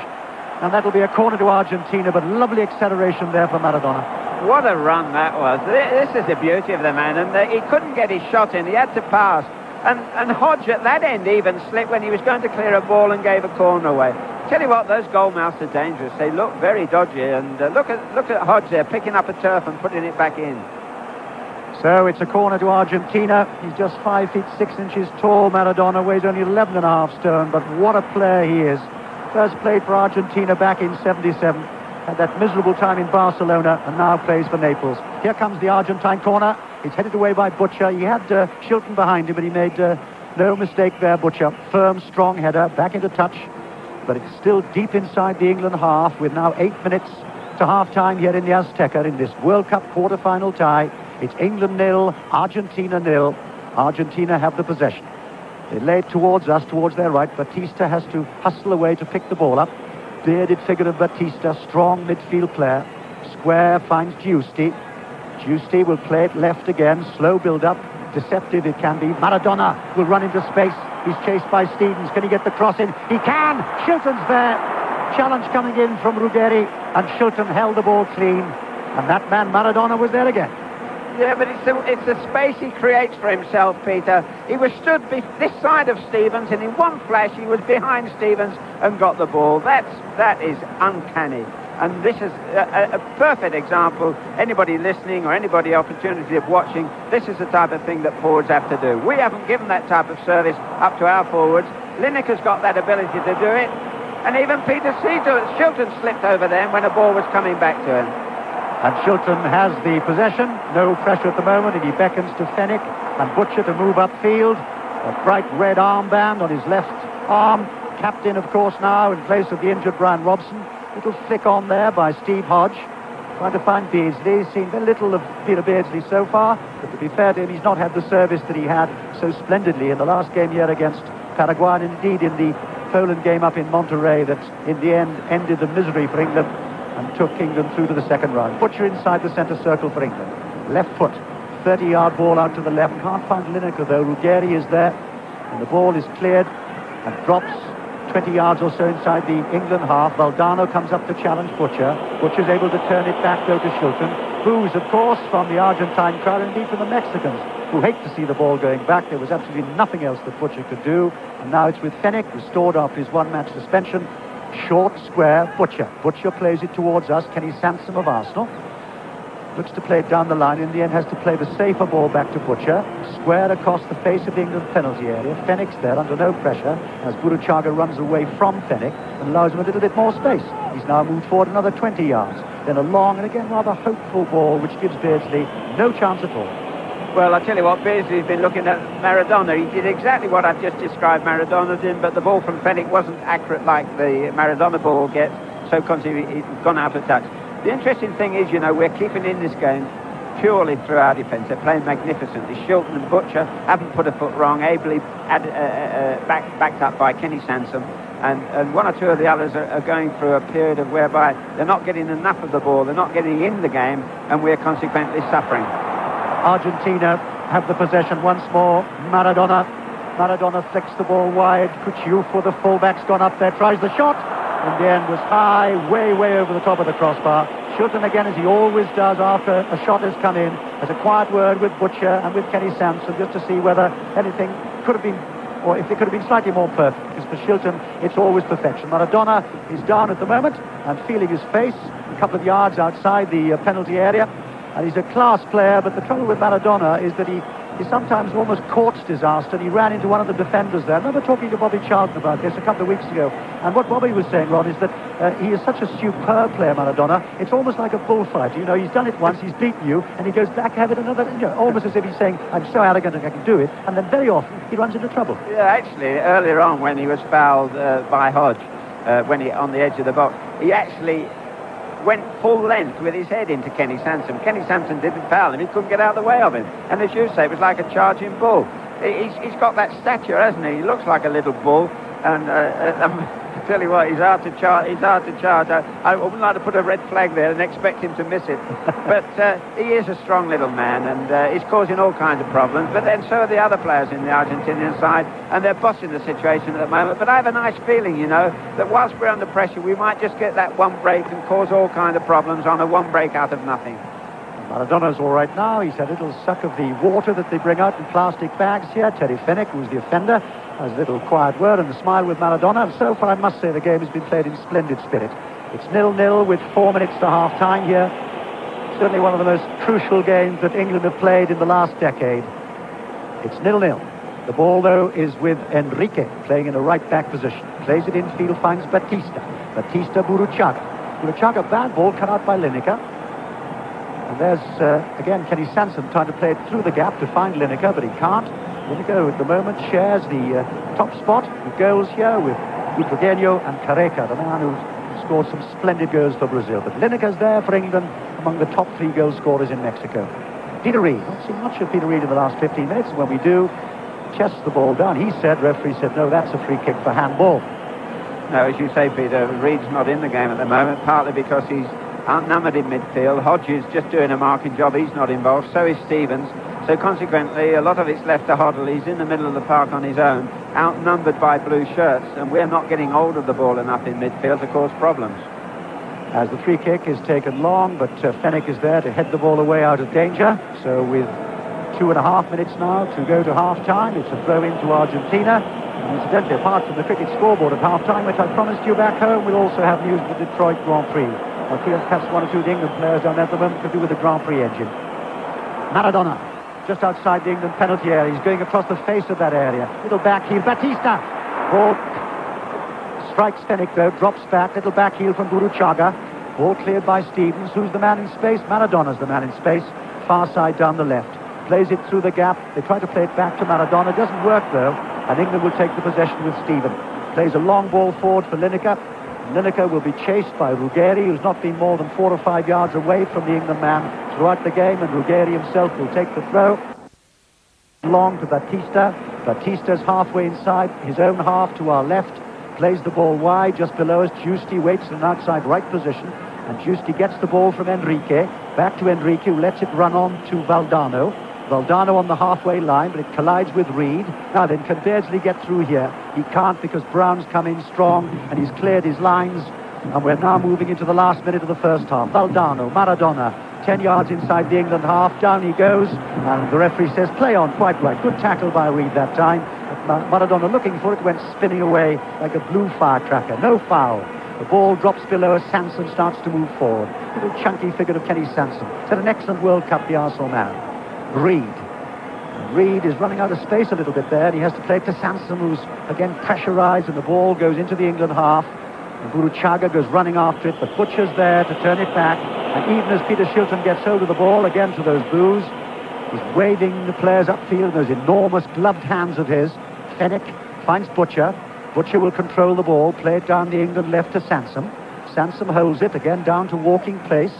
and that'll be a corner to Argentina, but lovely acceleration there for Maradona. What a run that was. This is the beauty of the man, and he couldn't get his shot in. He had to pass. And Hodge at that end even slipped when he was going to clear a ball and gave a corner away. Tell you what, those goal mouths are dangerous. They look very dodgy, and look at Hodge there picking up a turf and putting it back in. So it's a corner to Argentina. He's just 5 feet 6 inches tall. Maradona weighs only 11.5 stone, but what a player he is. First played for Argentina back in 77. Had that miserable time in Barcelona, and now plays for Naples. Here comes the Argentine corner. It's headed away by Butcher. He had Shilton behind him, but he made no mistake there, Butcher. Firm, strong header, back into touch. But it's still deep inside the England half, with now 8 minutes to half-time here in the Azteca in this World Cup quarter-final tie. It's England 0, Argentina 0. Argentina have the possession. They lay it towards us, towards their right. Batista has to hustle away to pick the ball up. Bearded figure of Batista, strong midfield player. Square finds Giusti. Giusti will play it left again. Slow build-up. Deceptive it can be. Maradona will run into space. He's chased by Stevens. Can he get the cross in? He can! Shilton's there. Challenge coming in from Ruggeri, and Shilton held the ball clean. And that man, Maradona, was there again. Yeah, but it's the space he creates for himself, Peter. He was stood this side of Stevens, and in one flash he was behind Stevens and got the ball. That is uncanny. And this is a perfect example. Anybody listening or anybody opportunity of watching, this is the type of thing that forwards have to do. We haven't given that type of service up to our forwards. Lineker's got that ability to do it. And even Peter Shilton slipped over them when a ball was coming back to him. And Shilton has the possession. No pressure at the moment, and he beckons to Fenwick and Butcher to move upfield. A bright red armband on his left arm. Captain, of course, now in place of the injured Brian Robson. Little flick on there by Steve Hodge. Trying to find Beardsley. He's seen very little of Peter Beardsley so far, but to be fair to him, he's not had the service that he had so splendidly in the last game here against Paraguay, and indeed in the Poland game up in Monterrey that in the end ended the misery for England and took England through to the second round. Butcher inside the centre circle for England. Left foot, 30-yard ball out to the left. Can't find Lineker though. Ruggeri is there, and the ball is cleared and drops 20 yards or so inside the England half. Valdano comes up to challenge Butcher. Butcher's able to turn it back though to Shilton. Boos, of course, from the Argentine crowd, and indeed from the Mexicans, who hate to see the ball going back. There was absolutely nothing else that Butcher could do. And now it's with Fenwick, restored after his one-match suspension. Short, square, Butcher. Butcher plays it towards us. Kenny Sansom of Arsenal looks to play it down the line. In the end, has to play the safer ball back to Butcher. Square across the face of the England penalty area. Fenwick's there under no pressure as Buruchaga runs away from Fenwick and allows him a little bit more space. He's now moved forward another 20 yards. Then a long and again rather hopeful ball which gives Beardsley no chance at all. Well, I tell you what, Beardsley's been looking at Maradona. He did exactly what I've just described Maradona did, but the ball from Fenwick wasn't accurate like the Maradona ball gets, so consequently it's gone out of touch. The interesting thing is, you know, we're keeping in this game purely through our defence. They're playing magnificently. Shilton and Butcher haven't put a foot wrong, ably backed up by Kenny Sansom. And one or two of the others are going through a period of whereby they're not getting enough of the ball, they're not getting in the game, and we're consequently suffering. Argentina have the possession once more. Maradona Maradona flicks the ball wide. Cucciuffo, the fullback's gone up there, tries the shot. In the end was high, way over the top of the crossbar. Shilton, again, as he always does after a shot has come in, has a quiet word with Butcher and with Kenny Sansom just to see whether anything could have been, or if it could have been slightly more perfect. Because for Shilton, it's always perfection. Maradona is down at the moment and feeling his face a couple of yards outside the penalty area. And he's a class player, but the trouble with Maradona is that he sometimes almost courts disaster. He ran into one of the defenders there. I remember talking to Bobby Charlton about this a couple of weeks ago. And what Bobby was saying, Ron, is that he is such a superb player, Maradona. It's almost like a bullfight. You know, he's done it once, he's beaten you, and he goes back to have it another, you know, almost as if he's saying, I'm so arrogant I can do it. And then very often he runs into trouble. Yeah, actually, earlier on when he was fouled by Hodge, when he on the edge of the box, he actually went full length with his head into Kenny Sansom. Kenny Sansom didn't foul him. He couldn't get out of the way of him. And as you say, it was like a charging bull. He's got that stature, hasn't he? He looks like a little bull. And I tell you what, he's hard to charge. I wouldn't like to put a red flag there and expect him to miss it. But he is a strong little man, and he's causing all kinds of problems. But then so are the other players in the Argentinian side, and they're bossing the situation at the moment. But I have a nice feeling, you know, that whilst we're under pressure, we might just get that one break and cause all kinds of problems on a one break out of nothing. Maradona's all right now. He's had a little suck of the water that they bring out in plastic bags here. Terry Fenwick, who's the offender, has a little quiet word and a smile with Maradona. And so far, I must say, the game has been played in splendid spirit. It's 0-0 with 4 minutes to half-time here. Certainly one of the most crucial games that England have played in the last decade. It's 0-0. The ball, though, is with Enrique, playing in a right-back position. Plays it infield, finds Batista. Batista, Burruchaga. Burruchaga, bad ball cut out by Lineker. And there's, again, Kenny Sansom trying to play it through the gap to find Lineker, but he can't. Lineker, at the moment, shares the top spot with goals here with Butragueño and Careca, the man who's scored some splendid goals for Brazil. But Lineker's there for England among the top 3 goal scorers in Mexico. Peter Reid. Not seen much of Peter Reid in the last 15 minutes. When we do, chests the ball down. Referee said, no, that's a free kick for handball. No, as you say, Peter, Reid's not in the game at the moment, partly because he's outnumbered in midfield. Hodge is just doing a marking job. He's not involved. So is Stevens. So consequently, a lot of it's left to Hoddle. He's in the middle of the park on his own, outnumbered by blue shirts, and we're not getting hold of the ball enough in midfield to cause problems. As the free kick is taken long, but Fenwick is there to head the ball away out of danger. So with 2.5 minutes now to go to half-time, it's a throw into Argentina. And incidentally, apart from the cricket scoreboard at half-time, which I promised you back home, we'll also have news of the Detroit Grand Prix. I feel perhaps one or two of the England players down there at the moment could do with the Grand Prix engine. Maradona, just outside the England penalty area. He's going across the face of that area. Little back heel. Batista. Ball strikes Fenwick, though. Drops back. Little back heel from Burruchaga. Ball cleared by Stevens. Who's the man in space? Maradona's the man in space. Far side down the left. Plays it through the gap. They try to play it back to Maradona. Doesn't work, though. And England will take the possession with Stevens. Plays a long ball forward for Lineker. Lineker will be chased by Ruggeri, who's not been more than 4 or 5 yards away from the England man throughout the game, and Ruggeri himself will take the throw. Long to Batista. Batista's halfway inside his own half to our left. Plays the ball wide just below us. Giusti waits in an outside right position, and Giusti gets the ball from Enrique. Back to Enrique, who lets it run on to Valdano. Valdano on the halfway line, but it collides with Reid. Now then, can Beardsley get through here? He can't because Brown's come in strong and he's cleared his lines. And we're now moving into the last minute of the first half. Valdano, Maradona, 10 yards inside the England half. Down he goes, and the referee says, play on, quite right. Good tackle by Reid that time. Maradona looking for it, went spinning away like a blue firecracker. No foul. The ball drops below as Sansom starts to move forward. Little chunky figure of Kenny Sansom. He's had an excellent World Cup, the Arsenal man. Reid is running out of space a little bit there, and he has to play it to Sansom, who's again pressurized, and the ball goes into the England half. And Burruchaga goes running after it, but Butcher's there to turn it back. And even as Peter Shilton gets hold of the ball, again to those boos, he's waving the players upfield, those enormous gloved hands of his. Fenwick finds Butcher. Butcher will control the ball, play it down the England left to Sansom. Sansom holds it, again down to Walking Place.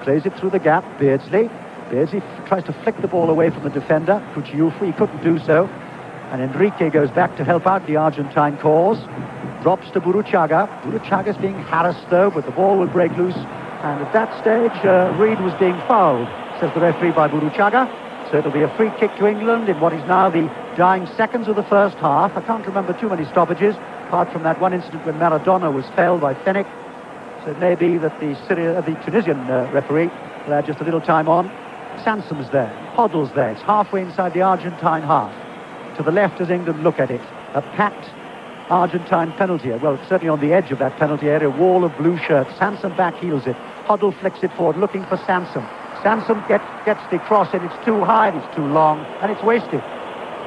Plays it through the gap, Beardsley. Beardsley tries to flick the ball away from the defender, Cucciuffo. He couldn't do so. And Enrique goes back to help out the Argentine cause. Drops to Burruchaga. Burruchaga's being harassed, though, but the ball will break loose. And at that stage, Reid was being fouled, says the referee, by Burruchaga. So it'll be a free kick to England in what is now the dying seconds of the first half. I can't remember too many stoppages, apart from that one incident when Maradona was felled by Fenech. So it may be that the Tunisian referee will add just a little time on. Sansom's there, Hoddle's there. It's halfway inside the Argentine half. To the left as England look at it, a packed Argentine penalty area. Well, certainly on the edge of that penalty area, wall of blue shirts. Sansom back heels it. Hoddle flicks it forward, looking for Sansom. Sansom gets the cross in. It's too high, it's too long, and it's wasted.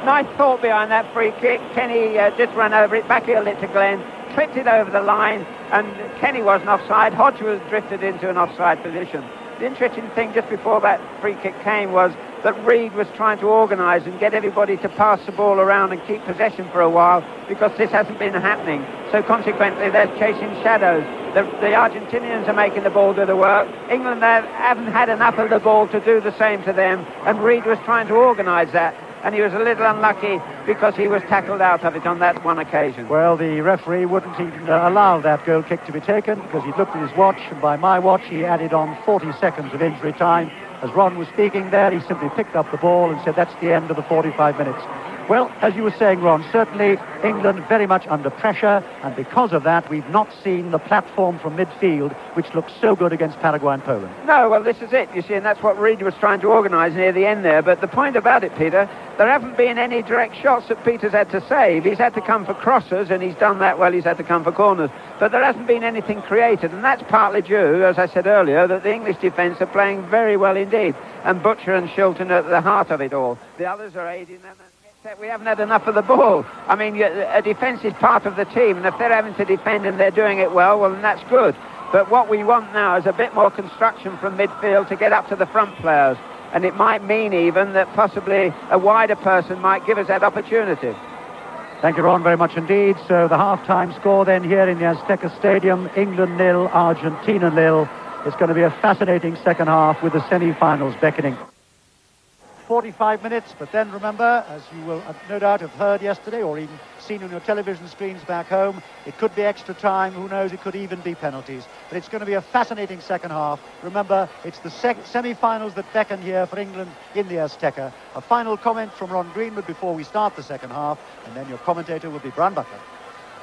Nice thought behind that free kick. Kenny just ran over it, backheeled it to Glenn, clipped it over the line, and Kenny wasn't offside. Hodge was drifted into an offside position. The interesting thing just before that free kick came was that Reid was trying to organise and get everybody to pass the ball around and keep possession for a while, because this hasn't been happening. So consequently, they're chasing shadows. The Argentinians are making the ball do the work. England haven't had enough of the ball to do the same to them, and Reid was trying to organise that. And he was a little unlucky because he was tackled out of it on that one occasion. Well, the referee wouldn't even allow that goal kick to be taken, because he looked at his watch, and by my watch he added on 40 seconds of injury time. As Ron was speaking there, he simply picked up the ball and said that's the end of the 45 minutes. Well, as you were saying, Ron, certainly England very much under pressure, and because of that, we've not seen the platform from midfield, which looks so good against Paraguay and Poland. No, well, this is it, you see, and that's what Reid was trying to organise near the end there. But the point about it, Peter, there haven't been any direct shots that Peter's had to save. He's had to come for crosses, and he's done that well. He's had to come for corners. But there hasn't been anything created, and that's partly due, as I said earlier, that the English defence are playing very well indeed. And Butcher and Shilton are at the heart of it all. The others are aiding them. We haven't had enough of the ball. I mean, a defence is part of the team, and if they're having to defend and they're doing it well, then that's good. But what we want now is a bit more construction from midfield to get up to the front players. And it might mean even that possibly a wider person might give us that opportunity. Thank you, Ron, very much indeed. So the half-time score then here in the Azteca Stadium, England 0, Argentina 0. It's going to be a fascinating second half with the semi-finals beckoning. 45 minutes, but then remember, as you will no doubt have heard yesterday or even seen on your television screens back home, it could be extra time, who knows, it could even be penalties. But it's going to be a fascinating second half. Remember, it's the semi-finals that beckon here for England in the Azteca. A final comment from Ron Greenwood before we start the second half, and then your commentator will be Brian Butler.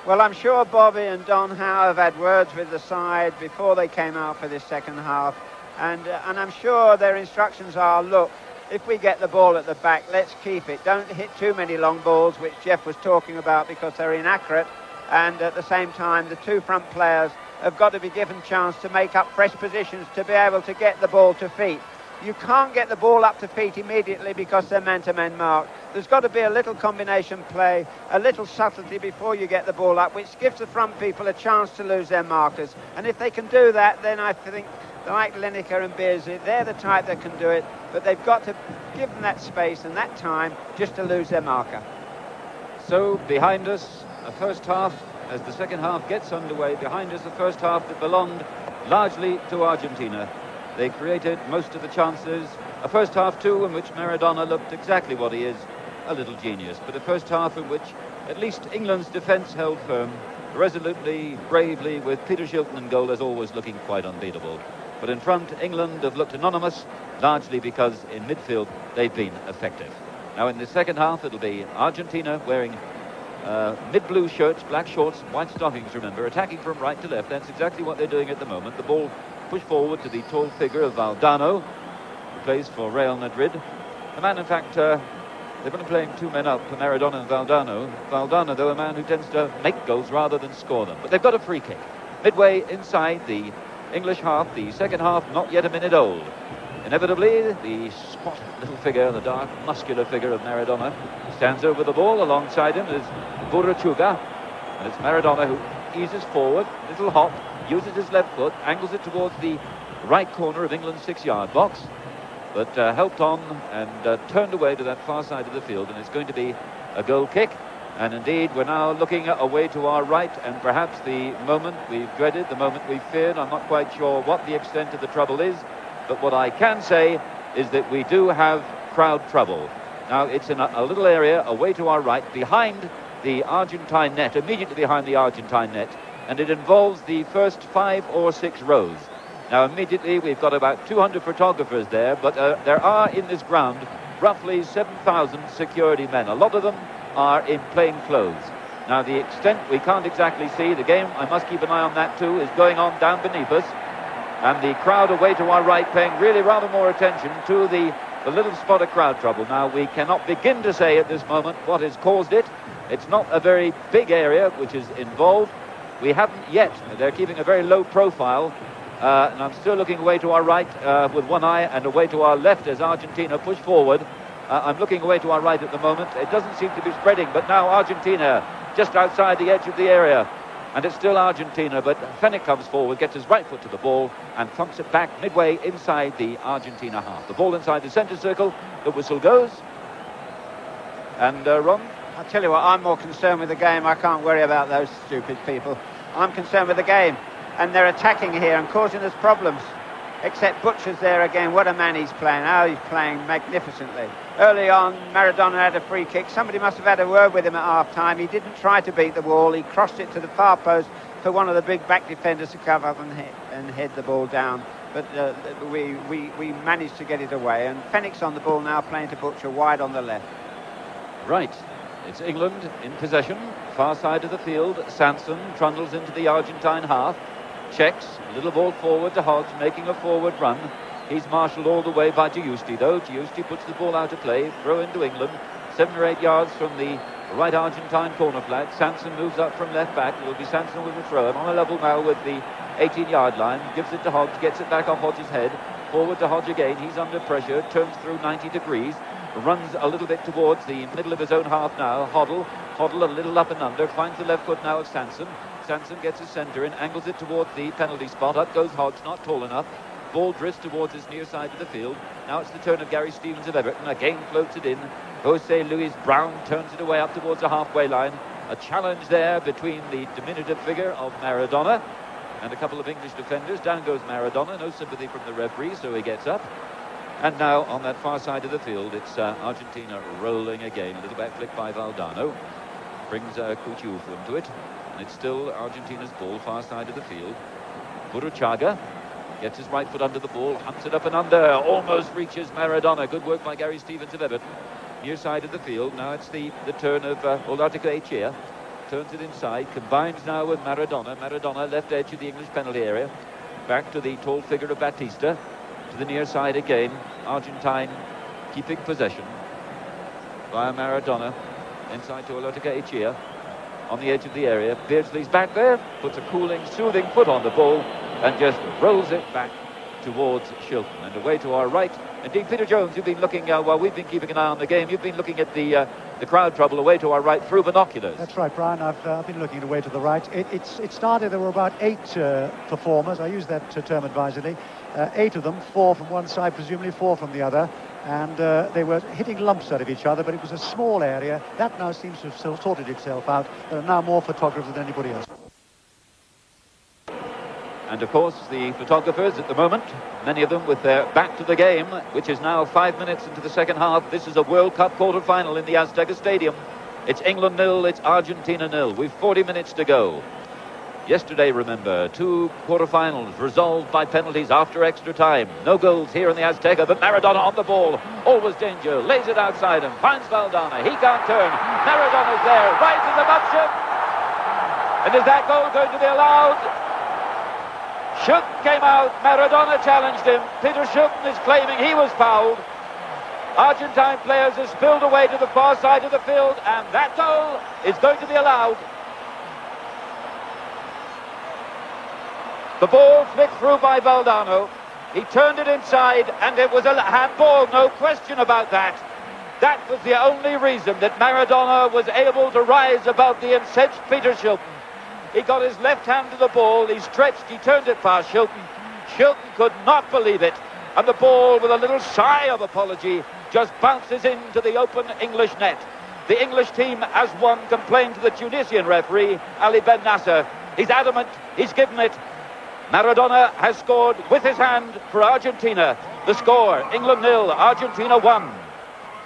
Well, I'm sure Bobby and Don Howe have had words with the side before they came out for this second half, and I'm sure their instructions are, look, if we get the ball at the back, let's keep it. Don't hit too many long balls, which Jeff was talking about, because they're inaccurate. And at the same time, the two front players have got to be given chance to make up fresh positions to be able to get the ball to feet. You can't get the ball up to feet immediately because they're man-to-man marked. There's got to be a little combination play, a little subtlety before you get the ball up, which gives the front people a chance to lose their markers. And if they can do that, then I think, like Lineker and Beardsley, they're the type that can do it, but they've got to give them that space and that time just to lose their marker. So behind us, a first half, as the second half gets underway, behind us a first half that belonged largely to Argentina. They created most of the chances. A first half too in which Maradona looked exactly what he is, a little genius, but a first half in which at least England's defence held firm, resolutely, bravely, with Peter Shilton in goal as always looking quite unbeatable. But in front, England have looked anonymous, largely because in midfield they've been effective. Now in the second half, it'll be Argentina wearing mid-blue shirts, black shorts, white stockings, remember, attacking from right to left. That's exactly what they're doing at the moment. The ball pushed forward to the tall figure of Valdano, who plays for Real Madrid. The man, in fact, they've been playing two men up for Maradona and Valdano. Valdano, though, a man who tends to make goals rather than score them. But they've got a free kick. Midway inside the English half, the second half not yet a minute old. Inevitably, the squat little figure, the dark, muscular figure of Maradona stands over the ball. Alongside him is Burruchaga, and it's Maradona who eases forward, little hop, uses his left foot, angles it towards the right corner of England's 6-yard box, but helped on and turned away to that far side of the field, and it's going to be a goal kick. And indeed, we're now looking away to our right, and perhaps the moment we've dreaded, the moment we've feared. I'm not quite sure what the extent of the trouble is, but what I can say is that we do have crowd trouble. Now, it's in a little area away to our right, behind the Argentine net, immediately behind the Argentine net, and it involves the first 5 or 6 rows. Now, immediately, we've got about 200 photographers there, but there are in this ground roughly 7,000 security men. A lot of them are in plain clothes. Now, the extent we can't exactly see. The game, I must keep an eye on that too, is going on down beneath us. And the crowd away to our right paying really rather more attention to the little spot of crowd trouble. Now, we cannot begin to say at this moment what has caused it. It's not a very big area which is involved. We haven't yet. They're keeping a very low profile. And I'm still looking away to our right with one eye and away to our left as Argentina push forward. I'm looking away to our right at the moment. It doesn't seem to be spreading, but now Argentina just outside the edge of the area. And it's still Argentina, but Fenech comes forward, gets his right foot to the ball and thumps it back midway inside the Argentina half. The ball inside the centre circle, the whistle goes. And Ron? I'll tell you what, I'm more concerned with the game. I can't worry about those stupid people. I'm concerned with the game. And they're attacking here and causing us problems. Except Butcher's there again. What a man he's playing. Oh, he's playing magnificently. Early on, Maradona had a free kick. Somebody must have had a word with him at half-time. He didn't try to beat the wall. He crossed it to the far post for one of the big back defenders to cover up and head the ball down. But we managed to get it away. And Fenech's on the ball now, playing to Butcher wide on the left. Right. It's England in possession. Far side of the field. Sanson trundles into the Argentine half. Checks, little ball forward to Hodge, making a forward run. He's marshalled all the way by Giusti, though. Giusti puts the ball out of play, throw into England, 7 or 8 yards from the right Argentine corner flag. Sanson moves up from left back. It will be Sanson with the throw, and on a level now with the 18-yard line. Gives it to Hodge, gets it back off Hodge's head. Forward to Hodge again. He's under pressure, turns through 90 degrees. Runs a little bit towards the middle of his own half now. Hoddle a little up and under, finds the left foot now of Sanson. Sanson gets his centre in, angles it towards the penalty spot. Up goes Hodge, not tall enough. Ball drifts towards his near side of the field. Now it's the turn of Gary Stevens of Everton. Again floats it in. Jose Luis Brown turns it away up towards the halfway line. A challenge there between the diminutive figure of Maradona and a couple of English defenders. Down goes Maradona. No sympathy from the referee, so he gets up. And now on that far side of the field, it's Argentina rolling again. A little back flick by Valdano. Brings Coutinho into it. And it's still Argentina's ball, far side of the field. Burruchaga gets his right foot under the ball, hunts it up and under, almost reaches Maradona. Good work by Gary Stevens of Everton. Near side of the field, now it's the turn of Olarte-Echea. Turns it inside, combines now with Maradona. Maradona, left edge of the English penalty area. Back to the tall figure of Batista. To the near side again. Argentine keeping possession via Maradona. Inside to Olarte-Echea. On the edge of the area, Beardsley's back there, puts a cooling, soothing foot on the ball and just rolls it back towards Shilton. And away to our right, indeed, Peter Jones, you've been looking, while we've been keeping an eye on the game, you've been looking at the crowd trouble away to our right through binoculars. That's right, Brian. I've been looking away to the right. It started, there were about 8 performers. I use that term advisedly. 8 of them, 4 from one side, presumably 4 from the other. And they were hitting lumps out of each other, but it was a small area. That now seems to have sorted itself out. There are now more photographers than anybody else. And of course, the photographers at the moment, many of them with their back to the game, which is now 5 minutes into the second half. This is a World Cup quarter-final in the Azteca Stadium. It's England 0, it's Argentina 0. We've 40 minutes to go. Yesterday, remember, 2 quarter-finals resolved by penalties after extra time. No goals here in the Azteca, but Maradona on the ball. Always danger, lays it outside him, finds Valdano. He can't turn. Maradona's there, rises him up, Shilton. And is that goal going to be allowed? Shilton came out, Maradona challenged him. Peter Shilton is claiming he was fouled. Argentine players have spilled away to the far side of the field, and that goal is going to be allowed. The ball flicked through by Valdano. He turned it inside, and it was a handball, no question about that. That was the only reason that Maradona was able to rise above the incensed Peter Shilton. He got his left hand to the ball, he stretched, he turned it past Shilton. Shilton could not believe it, and the ball, with a little sigh of apology, just bounces into the open English net. The English team, as one, complained to the Tunisian referee, Ali Ben Nasser. He's adamant, he's given it. Maradona has scored with his hand for Argentina. The score, England 0, Argentina 1.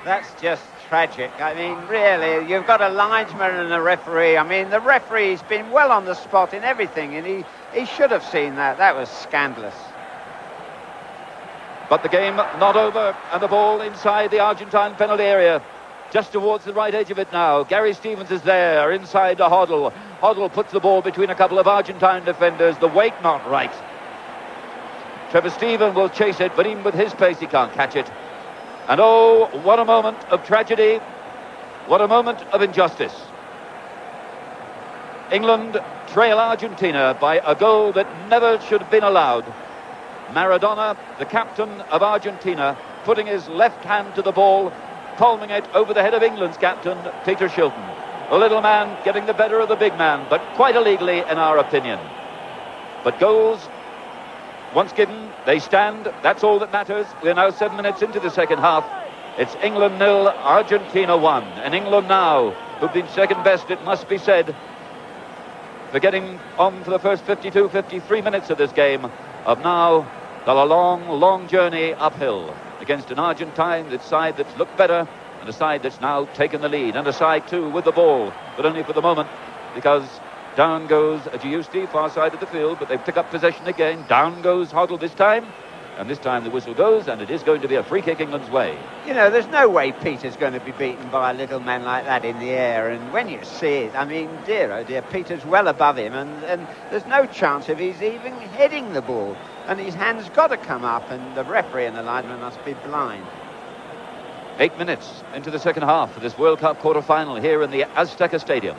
That's just tragic. I mean, really, you've got a linesman and a referee. I mean, the referee's been well on the spot in everything, and he should have seen that. That was scandalous. But the game not over, and the ball inside the Argentine penalty area, just towards the right edge of it now. Gary Stevens is there, inside to Hoddle. Hoddle puts the ball between a couple of Argentine defenders, the weight not right. Trevor Steven will chase it, but even with his pace he can't catch it. And oh, what a moment of tragedy, what a moment of injustice. England trail Argentina by a goal that never should have been allowed. Maradona, the captain of Argentina, putting his left hand to the ball, palming it over the head of England's captain, Peter Shilton. The little man getting the better of the big man, but quite illegally in our opinion. But goals, once given, they stand. That's all that matters. We're now 7 minutes into the second half. It's England 0, Argentina 1. And England now, who've been second best, it must be said, for getting on for the first 52, 53 minutes of this game, of now the long journey uphill against an Argentine side that's looked better, and a side that's now taken the lead, and a side too with the ball, but only for the moment, because down goes Giusti, far side of the field, but they pick up possession again. Down goes Hoddle this time, and this time the whistle goes, and it is going to be a free kick England's way. You know, there's no way Peter's going to be beaten by a little man like that in the air, and when you see it, I mean, dear oh dear, Peter's well above him, and there's no chance of he's even heading the ball, and his hand's got to come up, and the referee and the linesman must be blind. 8 minutes into the second half of this World Cup quarter-final here in the Azteca Stadium.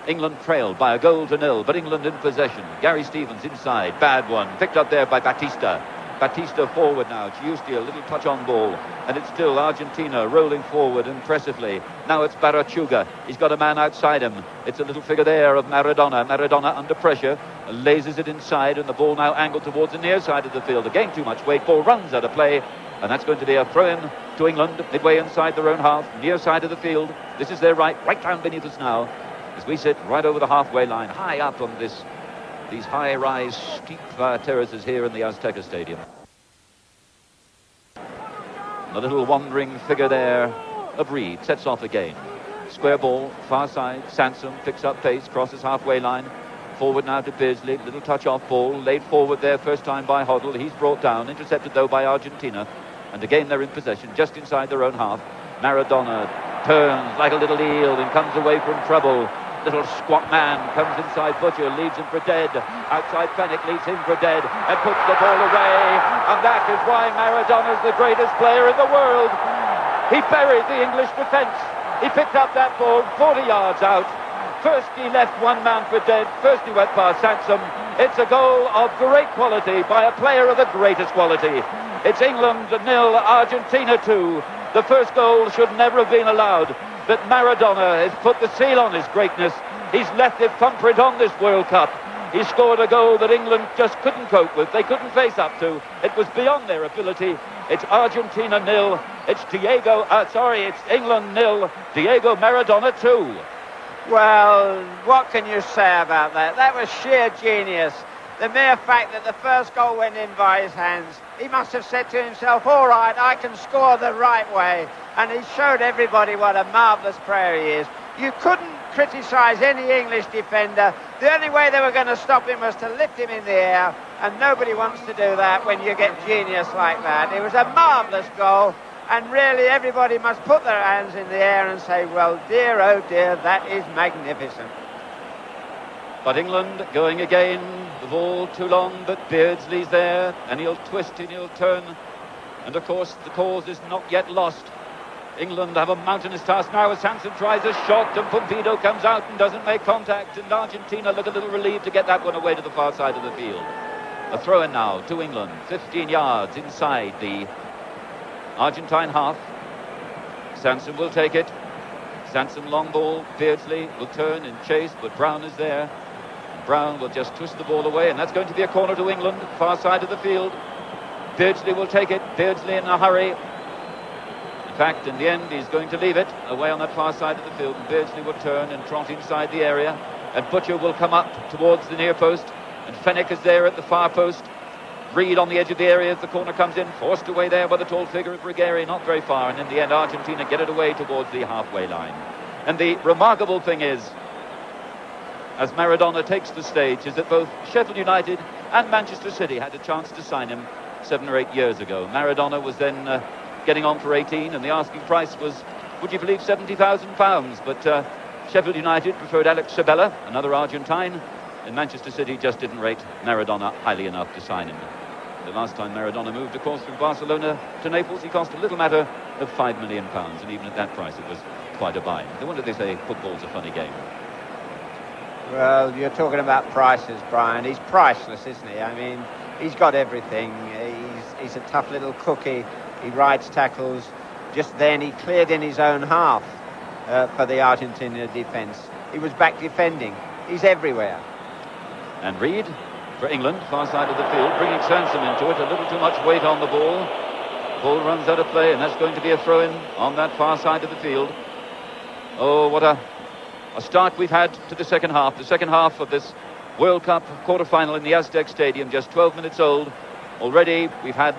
England trailed by a goal to 0, but England in possession. Gary Stevens inside, bad one, picked up there by Batista. Batista forward now, Giusti a little touch on ball, and it's still Argentina rolling forward impressively. Now it's Barachuga, he's got a man outside him. It's a little figure there of Maradona. Maradona under pressure, lasers it inside, and the ball now angled towards the near side of the field. Again too much weight, ball runs out of play, and that's going to be a throw-in to England, midway inside their own half, near side of the field. This is their right down beneath us now, as we sit right over the halfway line, high up on these high-rise, steep terraces here in the Azteca Stadium. The little wandering figure there of Reed sets off again. Square ball, far side, Sansom picks up pace, crosses halfway line. Forward now to Beardsley, little touch off ball, laid forward there first time by Hoddle. He's brought down, intercepted though by Argentina. And again they're in possession, just inside their own half. Maradona turns like a little eel and comes away from trouble. Little squat man comes inside Butcher, leaves him for dead. Outside Fenwick leaves him for dead and puts the ball away. And that is why Maradona's the greatest player in the world. He buried the English defence. He picked up that ball 40 yards out. First he left one man for dead. First he went past Sansom. It's a goal of great quality by a player of the greatest quality. It's England 0, Argentina 2. The first goal should never have been allowed. But Maradona has put the seal on his greatness. He's left their thumbprint on this World Cup. He scored a goal that England just couldn't cope with. They couldn't face up to. It was beyond their ability. It's Argentina 0. It's England 0. Diego Maradona 2. Well, what can you say about that? That was sheer genius. The mere fact that the first goal went in by his hands, he must have said to himself, all right, I can score the right way. And he showed everybody what a marvellous player he is. You couldn't criticise any English defender. The only way they were going to stop him was to lift him in the air, and nobody wants to do that when you get genius like that. It was a marvellous goal, and really everybody must put their hands in the air and say, well, dear, oh dear, that is magnificent. But England going again, the ball too long, but Beardsley's there, and he'll twist and he'll turn. And of course, the cause is not yet lost. England have a mountainous task now as Sansom tries a shot, and Pumpido comes out and doesn't make contact, and Argentina look a little relieved to get that one away to the far side of the field. A throw-in now to England, 15 yards inside the Argentine half. Sansom will take it. Sansom long ball, Beardsley will turn and chase, but Brown is there. Brown will just twist the ball away, and that's going to be a corner to England, far side of the field. Beardsley will take it. Beardsley in a hurry. In fact, in the end, he's going to leave it away on that far side of the field. And Beardsley will turn and trot inside the area. And Butcher will come up towards the near post. And Fenwick is there at the far post. Reed on the edge of the area as the corner comes in. Forced away there by the tall figure of Rigeri. Not very far. And in the end, Argentina get it away towards the halfway line. And the remarkable thing is, as Maradona takes the stage, is that both Sheffield United and Manchester City had a chance to sign him. 7 or 8 years ago. Maradona was then getting on for 18, and the asking price was, would you believe, £70,000. But Sheffield United preferred Alex Sabella, another Argentine, and Manchester City just didn't rate Maradona highly enough to sign him. The last time Maradona moved, of course, from Barcelona to Naples, he cost a little matter of £5 million, and even at that price it was quite a buy. No wonder they say football's a funny game. Well, you're talking about prices, Brian. He's priceless, isn't he? I mean, he's got everything. He's a tough little cookie. He rides tackles. Just then he cleared in his own half for the Argentina defence. He was back defending. He's everywhere. And Reid for England, far side of the field, bringing Sansom into it. A little too much weight on the ball. Ball runs out of play, and that's going to be a throw-in on that far side of the field. Oh, what a start we've had to the second half. The second half of this World Cup quarter-final in the Aztec Stadium, just 12 minutes old. Already we've had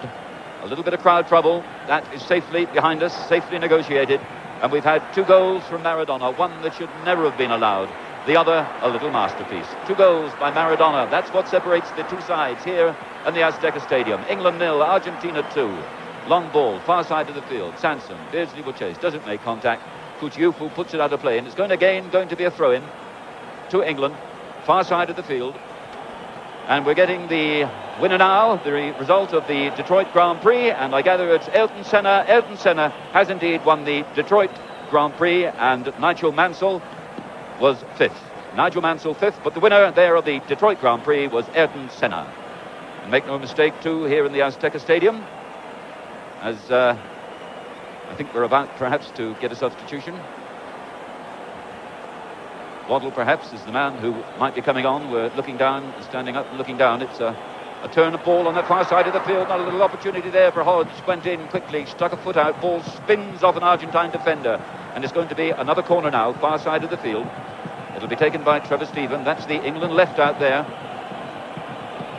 a little bit of crowd trouble. That is safely behind us, safely negotiated. And we've had 2 goals from Maradona, one that should never have been allowed. The other, a little masterpiece. 2 goals by Maradona. That's what separates the two sides here in the Azteca Stadium. England 0, Argentina 2. Long ball, far side of the field. Sansom, Beardsley will chase, doesn't make contact. Kuchiyufu puts it out of play, and it's going to be a throw-in to England, far side of the field. And we're getting the winner now, the result of the Detroit Grand Prix, and I gather it's Ayrton Senna. Ayrton Senna has indeed won the Detroit Grand Prix, and Nigel Mansell was 5th. Nigel Mansell 5th, but the winner there of the Detroit Grand Prix was Ayrton Senna. And make no mistake, too, here in the Azteca Stadium, as I think we're about perhaps to get a substitution. Waddle perhaps is the man who might be coming on. We're looking down, standing up and looking down. It's a turn of ball on the far side of the field. Not a little opportunity there for Hodge. Went in quickly, stuck a foot out. Ball spins off an Argentine defender. And it's going to be another corner now, far side of the field. It'll be taken by Trevor Steven. That's the England left out there.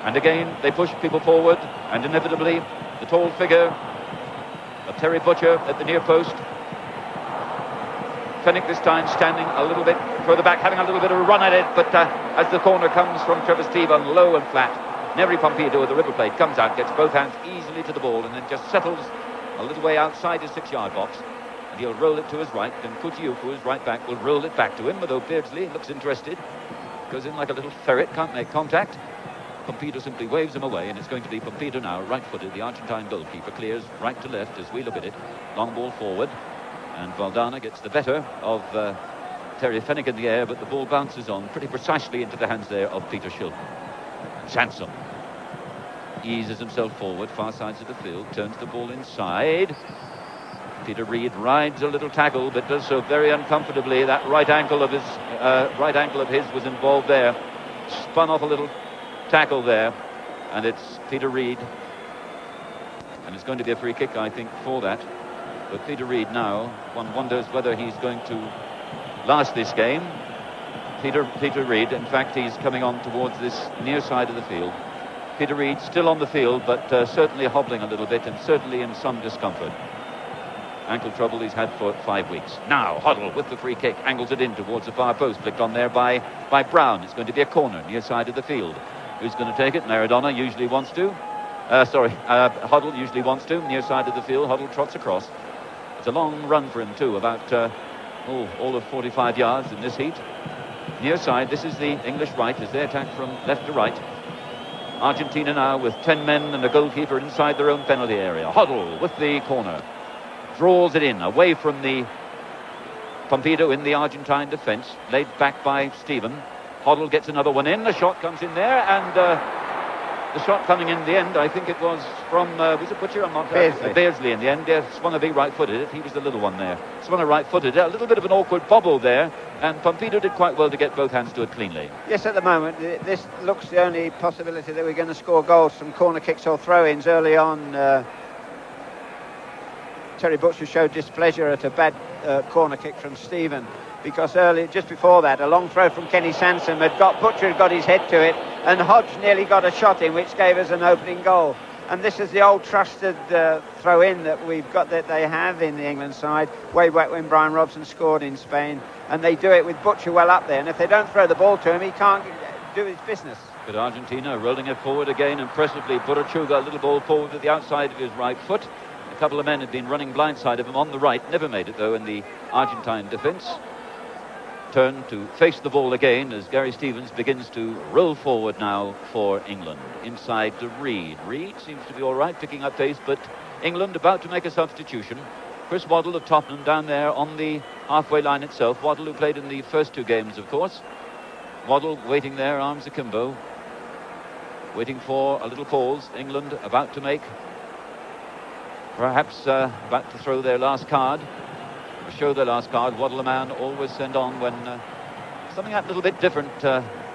And again, they push people forward. And inevitably, the tall figure of Terry Butcher at the near post. Fenwick this time standing a little bit further back, having a little bit of a run at it, but as the corner comes from Trevor Steven, low and flat, Nery Pompidou with the River Plate comes out, gets both hands easily to the ball, and then just settles a little way outside his 6-yard box, and he'll roll it to his right. Then Kuchiyufu, his right back, will roll it back to him, although Beardsley looks interested, goes in like a little ferret, can't make contact. Pompidou simply waves him away, and it's going to be Pompidou now, right-footed. The Argentine goalkeeper clears right to left as we look at it. Long ball forward. And Valdana gets the better of Terry Fenwick in the air, but the ball bounces on pretty precisely into the hands there of Peter Shilton. Sansom eases himself forward, far sides of the field, turns the ball inside. Peter Reid rides a little tackle, but does so very uncomfortably. That right ankle of his was involved there. Spun off a little tackle there, and it's Peter Reid. And it's going to be a free kick, I think, for that. But Peter Reid now, one wonders whether he's going to last this game. Peter Reid, in fact, he's coming on towards this near side of the field. Peter Reid still on the field, but certainly hobbling a little bit and certainly in some discomfort. Ankle trouble he's had for 5 weeks. Now Hoddle with the free kick, angles it in towards the far post, flicked on there by Brown. It's going to be a corner near side of the field. Who's going to take it? Maradona usually wants to. Hoddle usually wants to, near side of the field. Hoddle trots across. It's a long run for him too, about all of 45 yards in this heat. Near side, this is the English right as they attack from left to right. Argentina now with 10 men and a goalkeeper inside their own penalty area. Hoddle with the corner. Draws it in, away from the Pompidou in the Argentine defence. Laid back by Steven. Hoddle gets another one in. The shot comes in there, and the shot coming in the end, I think it was from, was it Butcher? I'm not Beardsley in the end. Swung a big right-footed. He was the little one there. Swung a right-footed. A little bit of an awkward bobble there, and Pompidou did quite well to get both hands to it cleanly. Yes, at the moment, this looks the only possibility that we're going to score goals from corner kicks or throw-ins. Early on, Terry Butcher showed displeasure at a bad corner kick from Steven, because just before that, a long throw from Kenny Sansom Butcher had got his head to it, and Hodge nearly got a shot in, which gave us an opening goal. And this is the old trusted throw-in that we've got, that they have in the England side, way back when Brian Robson scored in Spain, and they do it with Butcher well up there, and if they don't throw the ball to him, he can't do his business. But Argentina rolling it forward again impressively. Burruchaga, a little ball forward to the outside of his right foot. A couple of men had been running blindside of him on the right. Never made it, though, in the Argentine defence. Turn to face the ball again as Gary Stevens begins to roll forward now for England. Inside to Reid. Reid seems to be all right, picking up pace, but England about to make a substitution. Chris Waddle of Tottenham down there on the halfway line itself. Waddle, who played in the first two games, of course. Waddle waiting there, arms akimbo, waiting for a little pause. England about to make, perhaps about to throw their last card, or show their last card. Waddle, a man always sent on when something a little bit different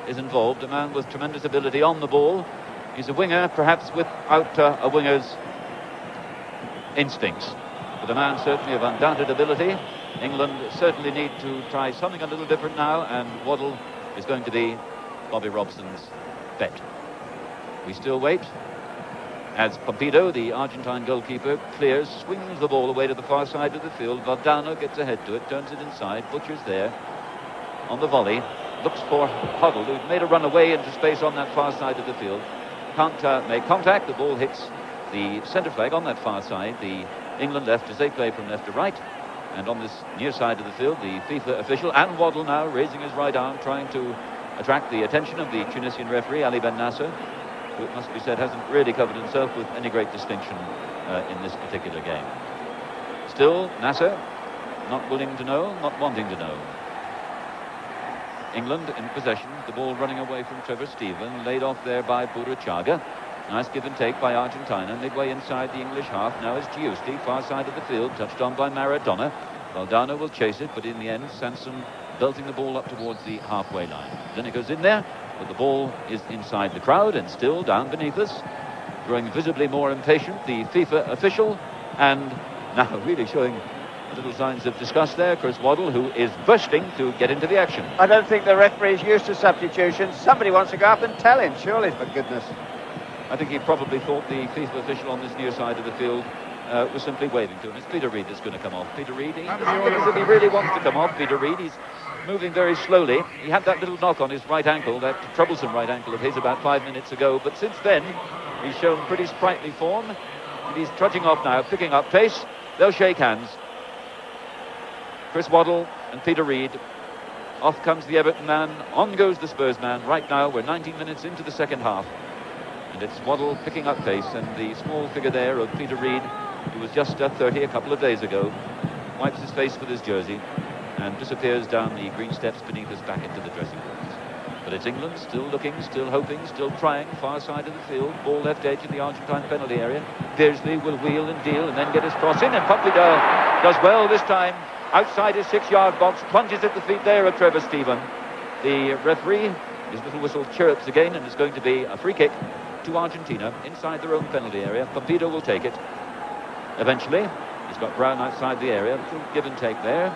is involved. A man with tremendous ability on the ball. He's a winger, perhaps without a winger's instincts, but a man certainly of undoubted ability. England certainly need to try something a little different now, and Waddle is going to be Bobby Robson's bet. We still wait as Pompidou, the Argentine goalkeeper, clears, swings the ball away to the far side of the field. Valdano gets ahead to it, turns it inside. Butcher's there on the volley, looks for Hoddle, who'd made a run away into space on that far side of the field. Can't make contact. The ball hits the centre flag on that far side. The England left as they play from left to right. And on this near side of the field, the FIFA official, and Waddle now raising his right arm, trying to attract the attention of the Tunisian referee, Ali Ben Nasser, who, it must be said, hasn't really covered himself with any great distinction in this particular game. Still, Nasser not willing to know, not wanting to know. England in possession, the ball running away from Trevor Steven, laid off there by Burruchaga. Nice give and take by Argentina, midway inside the English half. Now is Giusti, far side of the field, touched on by Maradona. Valdano will chase it, but in the end, Sanson belting the ball up towards the halfway line. Then it goes in there, but the ball is inside the crowd and still down beneath us. Growing visibly more impatient, the FIFA official, and now really showing little signs of disgust there, Chris Waddle, who is bursting to get into the action. I don't think the referee's used to substitutions. Somebody wants to go up and tell him, surely, for goodness. I think he probably thought the FIFA official on this near side of the field was simply waving to him. It's Peter Reid that's going to come off. Peter Reid, he doesn't look as if he really wants to come off. Peter Reid, he's moving very slowly. He had that little knock on his right ankle, that troublesome right ankle of his about 5 minutes ago. But since then, he's shown pretty sprightly form. And he's trudging off now, picking up pace. They'll shake hands. Chris Waddle and Peter Reid. Off comes the Everton man. On goes the Spurs man. Right now, we're 19 minutes into the second half. And it's Waddle picking up pace, and the small figure there of Peter Reid, who was just 30 a couple of days ago, wipes his face with his jersey and disappears down the green steps beneath us back into the dressing rooms. But it's England still looking, still hoping, still trying. Far side of the field, ball left edge in the Argentine penalty area. Beardsley will wheel and deal and then get his cross in, and Pompidou does well this time. Outside his 6-yard box, plunges at the feet there of Trevor Steven. The referee, his little whistle chirps again, and it's going to be a free kick to Argentina inside their own penalty area. Pompidou will take it. Eventually, he's got Brown outside the area. Little give and take there.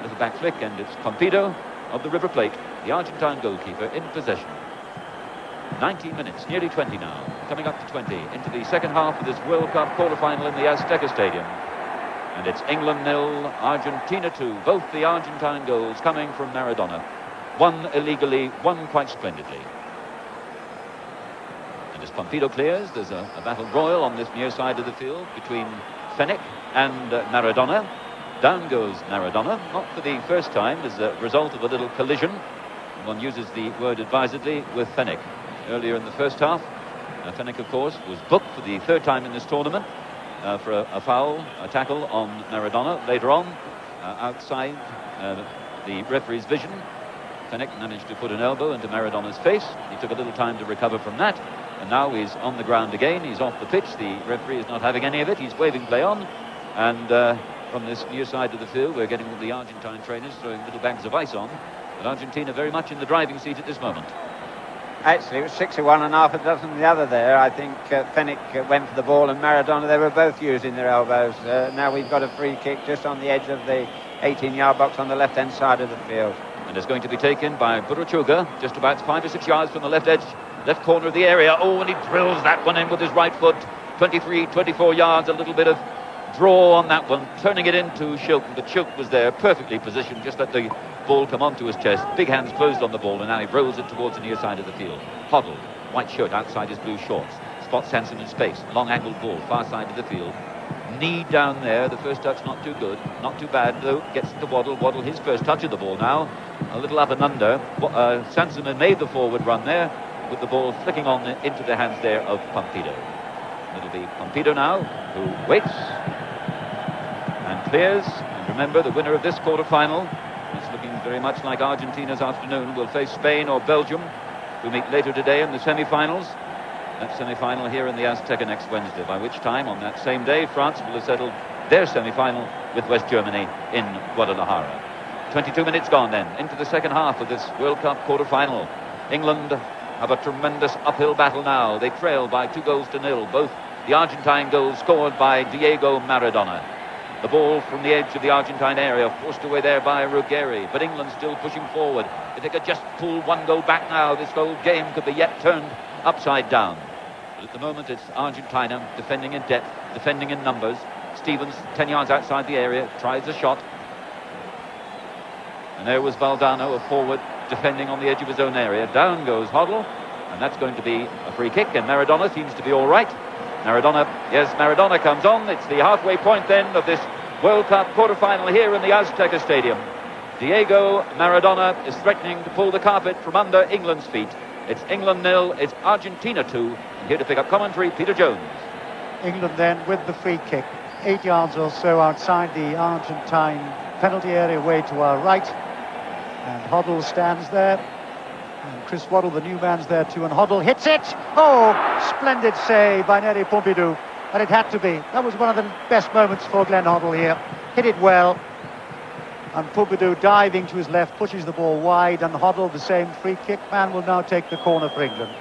Little back flick, and it's Pompidou of the River Plate, the Argentine goalkeeper, in possession. 19 minutes, nearly 20 now, coming up to 20 into the second half of this World Cup quarter-final in the Azteca Stadium. And it's England 0, Argentina 2. Both the Argentine goals coming from Maradona. One illegally, one quite splendidly. And as Pompidou clears, there's a battle royal on this near side of the field between Fenech and Maradona. Down goes Maradona, not for the first time, as a result of a little collision. One uses the word advisedly with Fenech. Earlier in the first half, Fenech, of course, was booked for the third time in this tournament for a foul, a tackle on Maradona. Later on, outside the referee's vision, Fenech managed to put an elbow into Maradona's face. He took a little time to recover from that, and now he's on the ground again. He's off the pitch. The referee is not having any of it. He's waving play on, and from this near side of the field, we're getting all the Argentine trainers throwing little bags of ice on. But Argentina very much in the driving seat at this moment. Actually, it was 6 to 1 and half a dozen the other there. I think Fenech went for the ball, and Maradona, they were both using their elbows. Now we've got a free kick just on the edge of the 18-yard box on the left-hand side of the field. And it's going to be taken by Burruchaga, just about 5 or 6 yards from the left edge, left corner of the area. Oh, and he drills that one in with his right foot. 23, 24 yards, a little bit of draw on that one, turning it into Shilton, but Shilton was there, perfectly positioned, just let the ball come onto his chest. Big hands closed on the ball, and now he rolls it towards the near side of the field. Hoddle, white shirt outside his blue shorts, spots Sansom in space, long angled ball, far side of the field. Knee down there, the first touch not too good, not too bad though, gets to Waddle. Waddle, his first touch of the ball now, a little up and under. Sansom had made the forward run there, with the ball flicking on into the hands there of Pompidou. It'll be Pompidou now, who waits and clears. And remember, the winner of this quarter-final, it's looking very much like Argentina's afternoon, will face Spain or Belgium, who meet later today in the semi-finals. That semi-final here in the Azteca next Wednesday, by which time, on that same day, France will have settled their semi-final with West Germany in Guadalajara. 22 minutes gone then, into the second half of this World Cup quarter-final. England have a tremendous uphill battle now. They trail by 2-0. Both the Argentine goals scored by Diego Maradona. The ball from the edge of the Argentine area, forced away there by Ruggeri, but England still pushing forward. If they could just pull one goal back now, this whole game could be yet turned upside down. But at the moment it's Argentina defending in depth, defending in numbers. Stevens 10 yards outside the area, tries a shot. And there was Valdano, a forward, defending on the edge of his own area. Down goes Hoddle, and that's going to be a free kick, and Maradona seems to be all right. Maradona comes on. It's the halfway point then of this World Cup quarter-final here in the Azteca Stadium. Diego Maradona is threatening to pull the carpet from under England's feet. It's England 0, it's Argentina 2. And here to pick up commentary, Peter Jones. England then with the free kick, 8 yards or so outside the Argentine penalty area, way to our right. And Hoddle stands there. And Chris Waddle, the new man's there too, and Hoddle hits it. Oh, splendid save by Nery Pompidou. And it had to be. That was one of the best moments for Glenn Hoddle here. Hit it well. And Pompidou diving to his left, pushes the ball wide, and Hoddle, the same free kick man, will now take the corner for England.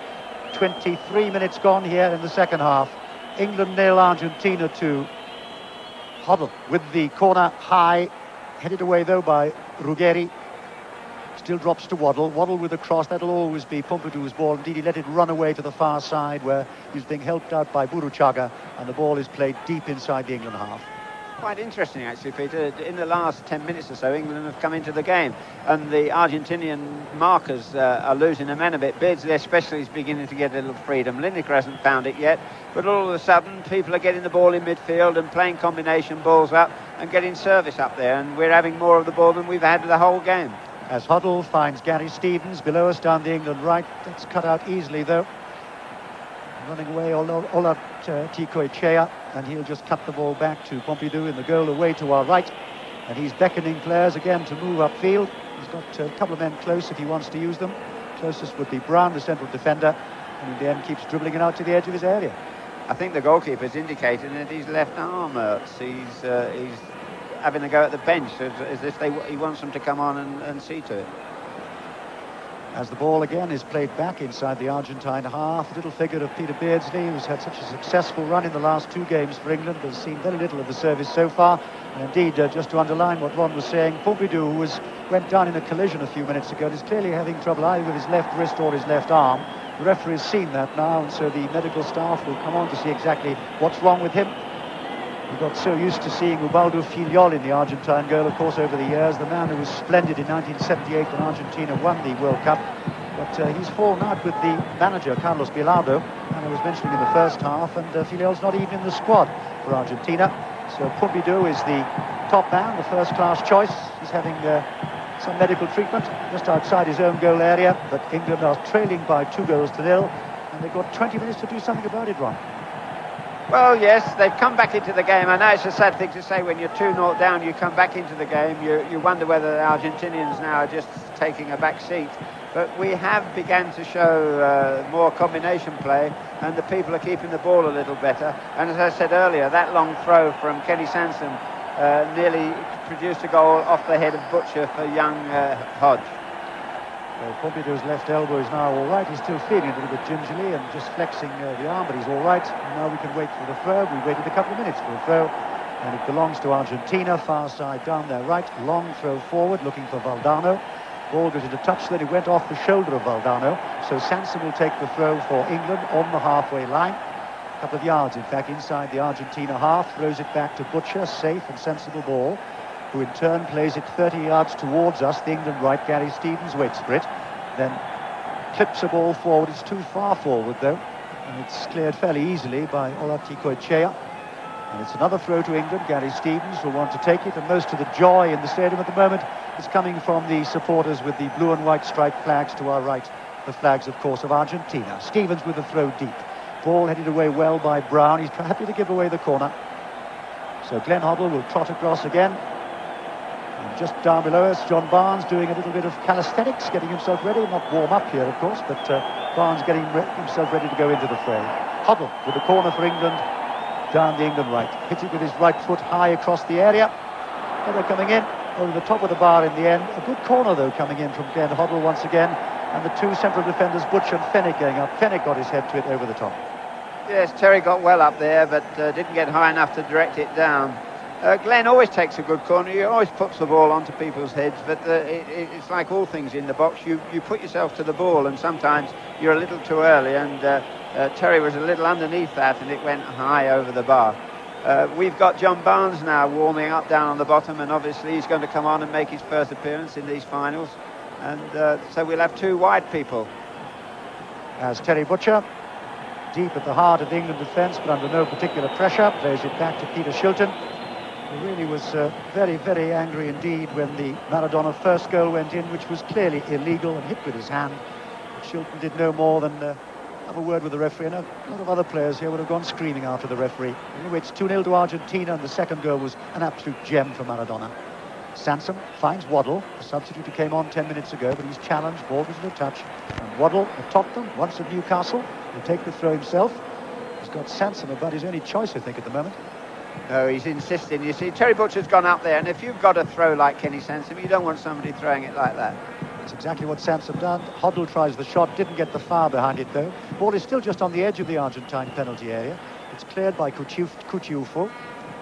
23 minutes gone here in the second half. England 0, Argentina 2. Hoddle with the corner high, headed away though by Ruggeri. Still drops to Waddle. Waddle with a cross, that'll always be Pompidou's ball. Indeed, he let it run away to the far side where he's being helped out by Burruchaga, and the ball is played deep inside the England half. Quite interesting, actually, Peter. In the last 10 minutes or so, England have come into the game, and the Argentinian markers are losing their men a bit. Beardsley especially is beginning to get a little freedom. Lineker hasn't found it yet, but all of a sudden people are getting the ball in midfield and playing combination balls up and getting service up there, and we're having more of the ball than we've had the whole game. As Hoddle finds Gary Stevens below us down the England right. That's cut out easily though. Running away Ola Tikoechea, and he'll just cut the ball back to Pompidou in the goal away to our right. And he's beckoning players again to move upfield. He's got a couple of men close if he wants to use them. Closest would be Brown, the central defender, and in the end keeps dribbling it out to the edge of his area. I think the goalkeeper's indicating that his left arm hurts. He's having a go at the bench as if he wants them to come on and see to it. As the ball again is played back inside the Argentine half, the little figure of Peter Beardsley, who's had such a successful run in the last 2 games for England, has seen very little of the service so far. And indeed, just to underline what Ron was saying, Pompidou, who went down in a collision a few minutes ago, is clearly having trouble either with his left wrist or his left arm. The referee's seen that now, and so the medical staff will come on to see exactly what's wrong with him. We got so used to seeing Ubaldo Filiol in the Argentine goal, of course, over the years. The man who was splendid in 1978 when Argentina won the World Cup. But he's fallen out with the manager, Carlos Bilardo, and I was mentioning in the first half, and Filiol's not even in the squad for Argentina. So Pompidou is the top man, the first-class choice. He's having some medical treatment just outside his own goal area, but England are trailing by 2-0, and they've got 20 minutes to do something about it, Ron. Well, yes, they've come back into the game. I know it's a sad thing to say when you're 2-0 down, you come back into the game. You wonder whether the Argentinians now are just taking a back seat. But we have begun to show more combination play, and the people are keeping the ball a little better. And as I said earlier, that long throw from Kenny Sansom nearly produced a goal off the head of Butcher for young Hodge. Well, Pompidou's left elbow is now all right. He's still feeling a little bit gingerly and just flexing the arm, but he's all right. And now we can wait for the throw. We waited a couple of minutes for the throw, and it belongs to Argentina. Far side down their right. Long throw forward, looking for Valdano. Ball goes into touch, then it went off the shoulder of Valdano. So Sansom will take the throw for England on the halfway line. couple of yards, in fact, inside the Argentina half, throws it back to Butcher, safe and sensible ball, who in turn plays it 30 yards towards us, the England right. Gary Stevens waits for it, then clips a ball forward. It's too far forward, though, and it's cleared fairly easily by Olaticoechea. And it's another throw to England. Gary Stevens will want to take it, and most of the joy in the stadium at the moment is coming from the supporters with the blue and white striped flags to our right, the flags, of course, of Argentina. Stevens with the throw deep. Ball headed away well by Brown. He's happy to give away the corner. So Glenn Hoddle will trot across again. And just down below us, John Barnes doing a little bit of calisthenics, getting himself ready. Not warm up here, of course, but Barnes getting himself ready to go into the fray. Hoddle with the corner for England. Down the England right, hits it with his right foot high across the area. Header coming in over the top of the bar in the end. A good corner though coming in from Glenn Hoddle once again, and the two central defenders, Butcher and Fenwick, going up. Fenwick got his head to it over the top. Yes, Terry got well up there, but didn't get high enough to direct it down. Glenn always takes a good corner. He always puts the ball onto people's heads, but it's like all things in the box. You put yourself to the ball, and sometimes you're a little too early, and Terry was a little underneath that, and it went high over the bar. We've got John Barnes now warming up down on the bottom, and obviously he's going to come on and make his first appearance in these finals, and so we'll have two wide people. As Terry Butcher, deep at the heart of the England defence, but under no particular pressure, plays it back to Peter Shilton. He really was very, very angry indeed when the Maradona first goal went in, which was clearly illegal and hit with his hand. But Shilton did no more than have a word with the referee, and a lot of other players here would have gone screaming after the referee. Anyway, it's 2-0 to Argentina, and the second goal was an absolute gem for Maradona. Sansom finds Waddle, the substitute who came on 10 minutes ago, but he's challenged, ball was no touch. And Waddle at Tottenham, once at Newcastle, will take the throw himself. He's got Sansom about his only choice, I think, at the moment. No, he's insisting. You see, Terry Butcher's gone up there, and if you've got a throw like Kenny Sansom, you don't want somebody throwing it like that. That's exactly what Sansom done. Hoddle tries the shot, didn't get the foul behind it though. Ball is still just on the edge of the Argentine penalty area. It's cleared by Cuciufo.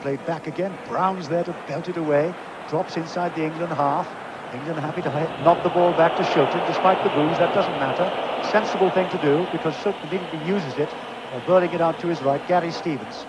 Played back again. Brown's there to belt it away. Drops inside the England half. England happy to knock the ball back to Shilton. Despite the boos, that doesn't matter. Sensible thing to do, because Shilton immediately uses it, burning it out to his right. Gary Stevens.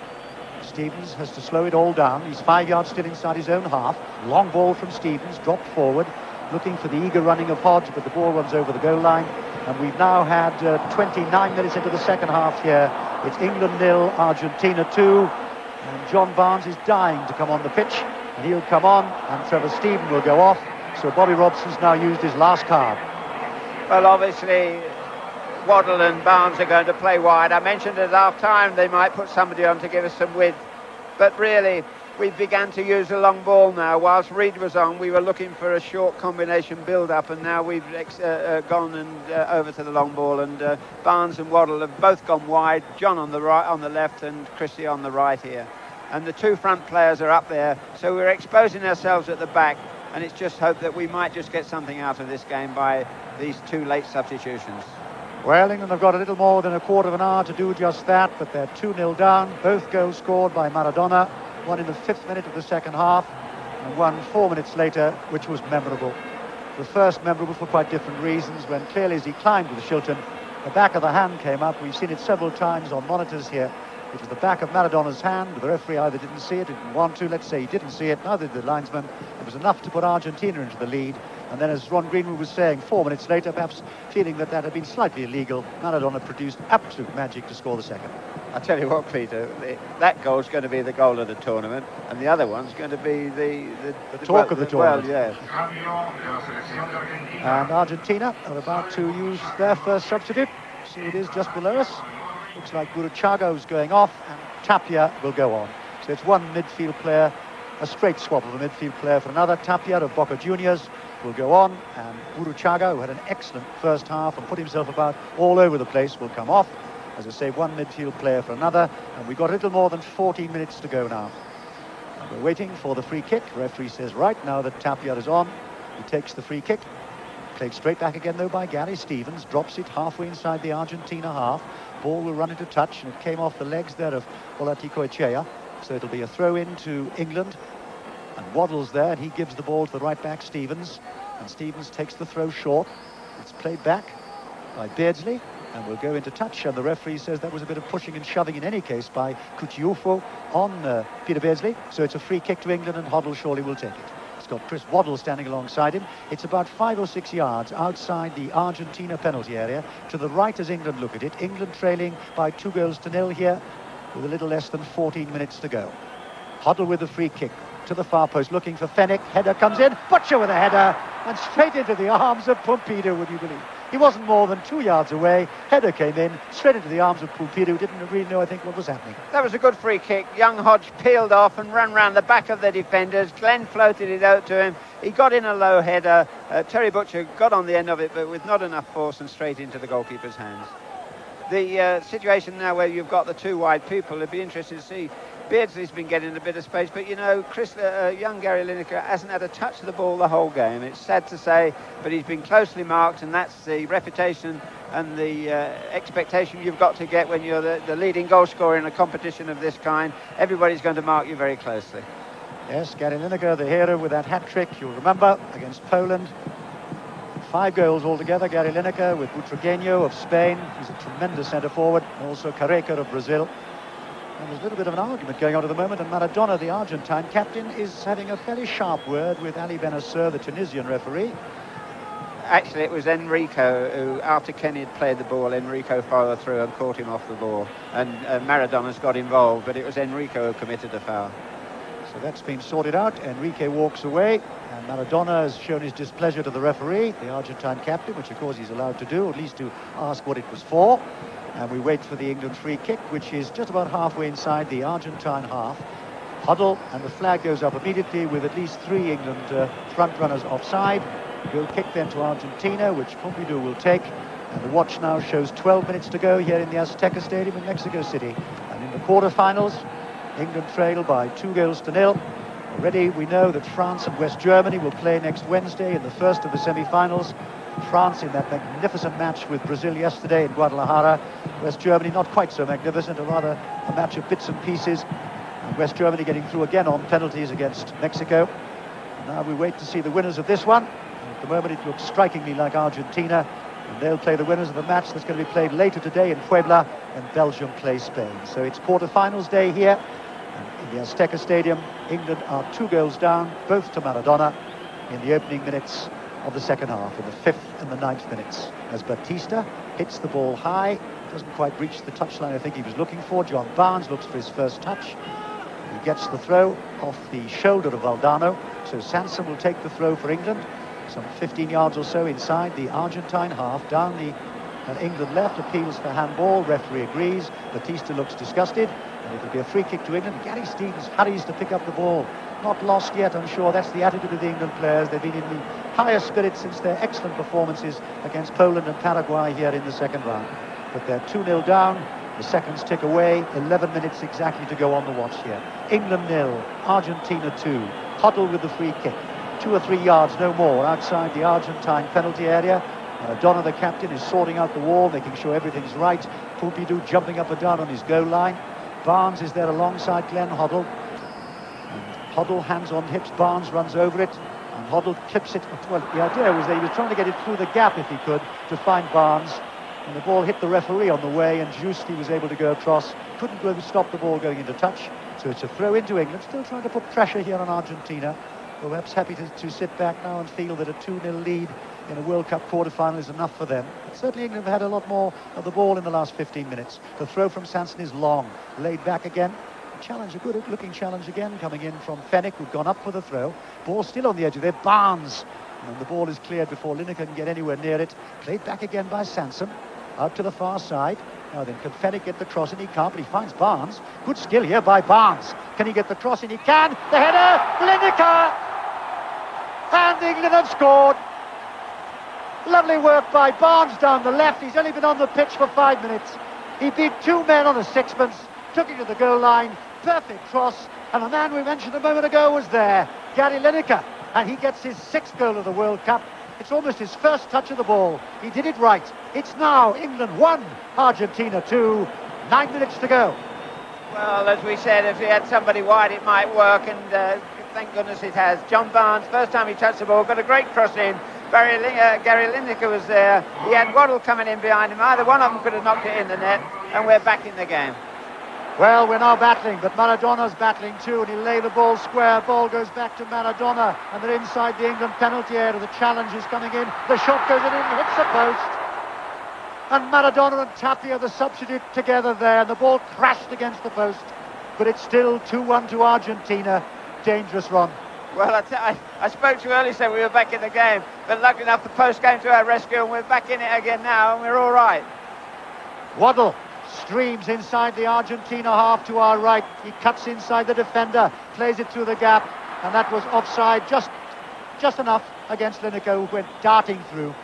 Stevens has to slow it all down. He's 5 yards still inside his own half. Long ball from Stevens, dropped forward, looking for the eager running of Hodge, but the ball runs over the goal line. And we've now had 29 minutes into the second half here. It's England 0, Argentina 2. And John Barnes is dying to come on the pitch, and he'll come on, and Trevor Steven will go off. So Bobby Robson's now used his last card. Well, obviously, Waddle and Barnes are going to play wide. I mentioned at half-time they might put somebody on to give us some width, but really we've begun to use a long ball now. Whilst Reid was on, we were looking for a short combination build-up, and now we've gone and over to the long ball, and Barnes and Waddle have both gone wide. John on the right, on the left, and Chrissy on the right here. And the two front players are up there, so we're exposing ourselves at the back, and it's just hope that we might just get something out of this game by these two late substitutions. Well, England have got a little more than a quarter of an hour to do just that, but they're 2-0 down. Both goals scored by Maradona, one in the 5th minute of the second half, and one 4 minutes later, which was memorable. The first memorable for quite different reasons, when clearly as he climbed with Shilton, the back of the hand came up. We've seen it several times on monitors here. It was the back of Maradona's hand. The referee either didn't see it, didn't want to. Let's say he didn't see it, neither did the linesman. It was enough to put Argentina into the lead. And then, as Ron Greenwood was saying, 4 minutes later, perhaps feeling that had been slightly illegal, Maradona produced absolute magic to score the second. I tell you what, Peter, that goal's going to be the goal of the tournament, and the other one's going to be the talk of the tournament. Well, yes. And Argentina are about to use their first substitute. So it is just below us. Looks like Burruchago's going off, and Tapia will go on. So it's one midfield player, a straight swap of a midfield player for another. Tapia of Boca Juniors will go on, and Burruchaga, who had an excellent first half and put himself about all over the place, will come off. As I say, one midfield player for another, and we've got a little more than 14 minutes to go now. And we're waiting for the free kick. The referee says right now that Tapia is on. He takes the free kick. Played straight back again, though, by Gary Stevens. Drops it halfway inside the Argentina half. Ball will run into touch, and it came off the legs there of Olaticoechea. So it'll be a throw in to England. And Waddle's there, and he gives the ball to the right back, Stevens. And Stevens takes the throw short. It's played back by Beardsley. and will go into touch, and the referee says that was a bit of pushing and shoving in any case by Kutiufo on Peter Beardsley. So it's a free kick to England, and Hoddle surely will take it. It's got Chris Waddle standing alongside him. It's about 5 or 6 yards outside the Argentina penalty area. To the right as England look at it. England trailing by 2-0 here with a little less than 14 minutes to go. Hoddle with the free kick to the far post, looking for Fenwick. Header comes in. Butcher with a header, and straight into the arms of Pompidou, would you believe? He wasn't more than 2 yards away. Header came in, straight into the arms of Pompidou. Didn't really know, I think, what was happening. That was a good free kick. Young Hodge peeled off and ran round the back of the defenders. Glenn floated it out to him. He got in a low header. Terry Butcher got on the end of it, but with not enough force, and straight into the goalkeeper's hands. The situation now where you've got the two wide people, it'd be interesting to see. Beardsley's been getting a bit of space, but you know, young Gary Lineker hasn't had a touch of the ball the whole game. It's sad to say, but he's been closely marked, and that's the reputation and the expectation you've got to get when you're the leading goal scorer in a competition of this kind. Everybody's going to mark you very closely. Yes, Gary Lineker, the hero with that hat-trick, you'll remember, against Poland. 5 goals altogether, Gary Lineker, with Butragueño of Spain. He's a tremendous centre-forward, and also Careca of Brazil. And there's a little bit of an argument going on at the moment, and Maradona, the Argentine captain, is having a fairly sharp word with Ali Benasseur, the Tunisian referee. Actually, it was Enrico who, after Kenny had played the ball, Enrico followed through and caught him off the ball. And Maradona's got involved, but it was Enrico who committed the foul. So that's been sorted out. Enrique walks away, and Maradona has shown his displeasure to the referee, the Argentine captain, which of course he's allowed to do, at least to ask what it was for. And we wait for the England free kick, which is just about halfway inside the Argentine half. Huddle, and the flag goes up immediately with at least 3 England front runners offside. Goal kick then to Argentina, which Pompidou will take. And the watch now shows 12 minutes to go here in the Azteca Stadium in Mexico City. And in the quarter-finals, England trail by 2-0. Already we know that France and West Germany will play next Wednesday in the first of the semi-finals. France in that magnificent match with Brazil yesterday in Guadalajara. West Germany not quite so magnificent, a rather a match of bits and pieces. And West Germany getting through again on penalties against Mexico. And now we wait to see the winners of this one. And at the moment it looks strikingly like Argentina. And they'll play the winners of the match that's going to be played later today in Puebla, and Belgium play Spain. So it's quarter-finals day here. And in the Azteca Stadium, England are 2 goals down, both to Maradona, in the opening minutes of the second half, in the 5th and the 9th minutes, as Batista hits the ball high, doesn't quite reach the touchline I think he was looking for. John Barnes looks for his first touch. He gets the throw off the shoulder of Valdano, so Sanson will take the throw for England, some 15 yards or so inside the Argentine half, down the England left, appeals for handball, referee agrees, Batista looks disgusted, and it'll be a free kick to England. Gary Stevens hurries to pick up the ball. Not lost yet, I'm sure. That's the attitude of the England players. They've been in the highest spirits since their excellent performances against Poland and Paraguay here in the second round. But they're 2-0 down. The seconds tick away. 11 minutes exactly to go on the watch here. England 0, Argentina 2. Huddle with the free kick. 2 or 3 yards, no more, outside the Argentine penalty area. Maradona, the captain, is sorting out the wall, making sure everything's right. Pompidou jumping up and down on his goal line. Barnes is there alongside Glenn Hoddle. Hoddle, hands on hips, Barnes runs over it, and Hoddle clips it. Well, the idea was that he was trying to get it through the gap if he could, to find Barnes, and the ball hit the referee on the way, and Giusti was able to go across, couldn't go to stop the ball going into touch, so it's a throw into England, still trying to put pressure here on Argentina, but perhaps happy to sit back now and feel that a 2-0 lead in a World Cup quarter-final is enough for them. But certainly England have had a lot more of the ball in the last 15 minutes. The throw from Sanson is long, laid back again. Challenge, a good-looking challenge again, coming in from Fenwick, who'd gone up for the throw. Ball still on the edge of there, Barnes. And the ball is cleared before Lineker can get anywhere near it. Played back again by Sanson, out to the far side. Now then, can Fenwick get the cross in? He can't, but he finds Barnes. Good skill here by Barnes. Can he get the cross in? He can. The header, Lineker! And England have scored. Lovely work by Barnes down the left. He's only been on the pitch for 5 minutes. He beat 2 men on a sixpence, took it to the goal line, perfect cross, and the man we mentioned a moment ago was there, Gary Lineker, and he gets his 6th goal of the World Cup. It's almost his first touch of the ball. He did it right. It's now England 1, Argentina 2, 9 minutes to go. Well, as we said, if he had somebody wide it might work, and thank goodness it has. John Barnes, first time he touched the ball, got a great cross in, Gary Lineker was there. He had Waddle coming in behind him. Either one of them could have knocked it in the net, and we're back in the game. Well, we're now battling, but Maradona's battling too, and he'll lay the ball square. Ball goes back to Maradona, and they're inside the England penalty area. The challenge is coming in. The shot goes in and hits the post. And Maradona and Tapia, the substitute, together there, and the ball crashed against the post. But it's still 2-1 to Argentina. Dangerous run. Well, I spoke to you earlier, said we were back in the game, but luckily enough the post came to our rescue, and we're back in it again now, and we're all right. Waddle streams inside the Argentina half to our right. He cuts inside the defender, plays it through the gap, and that was offside, just enough against Lineker, who went darting through.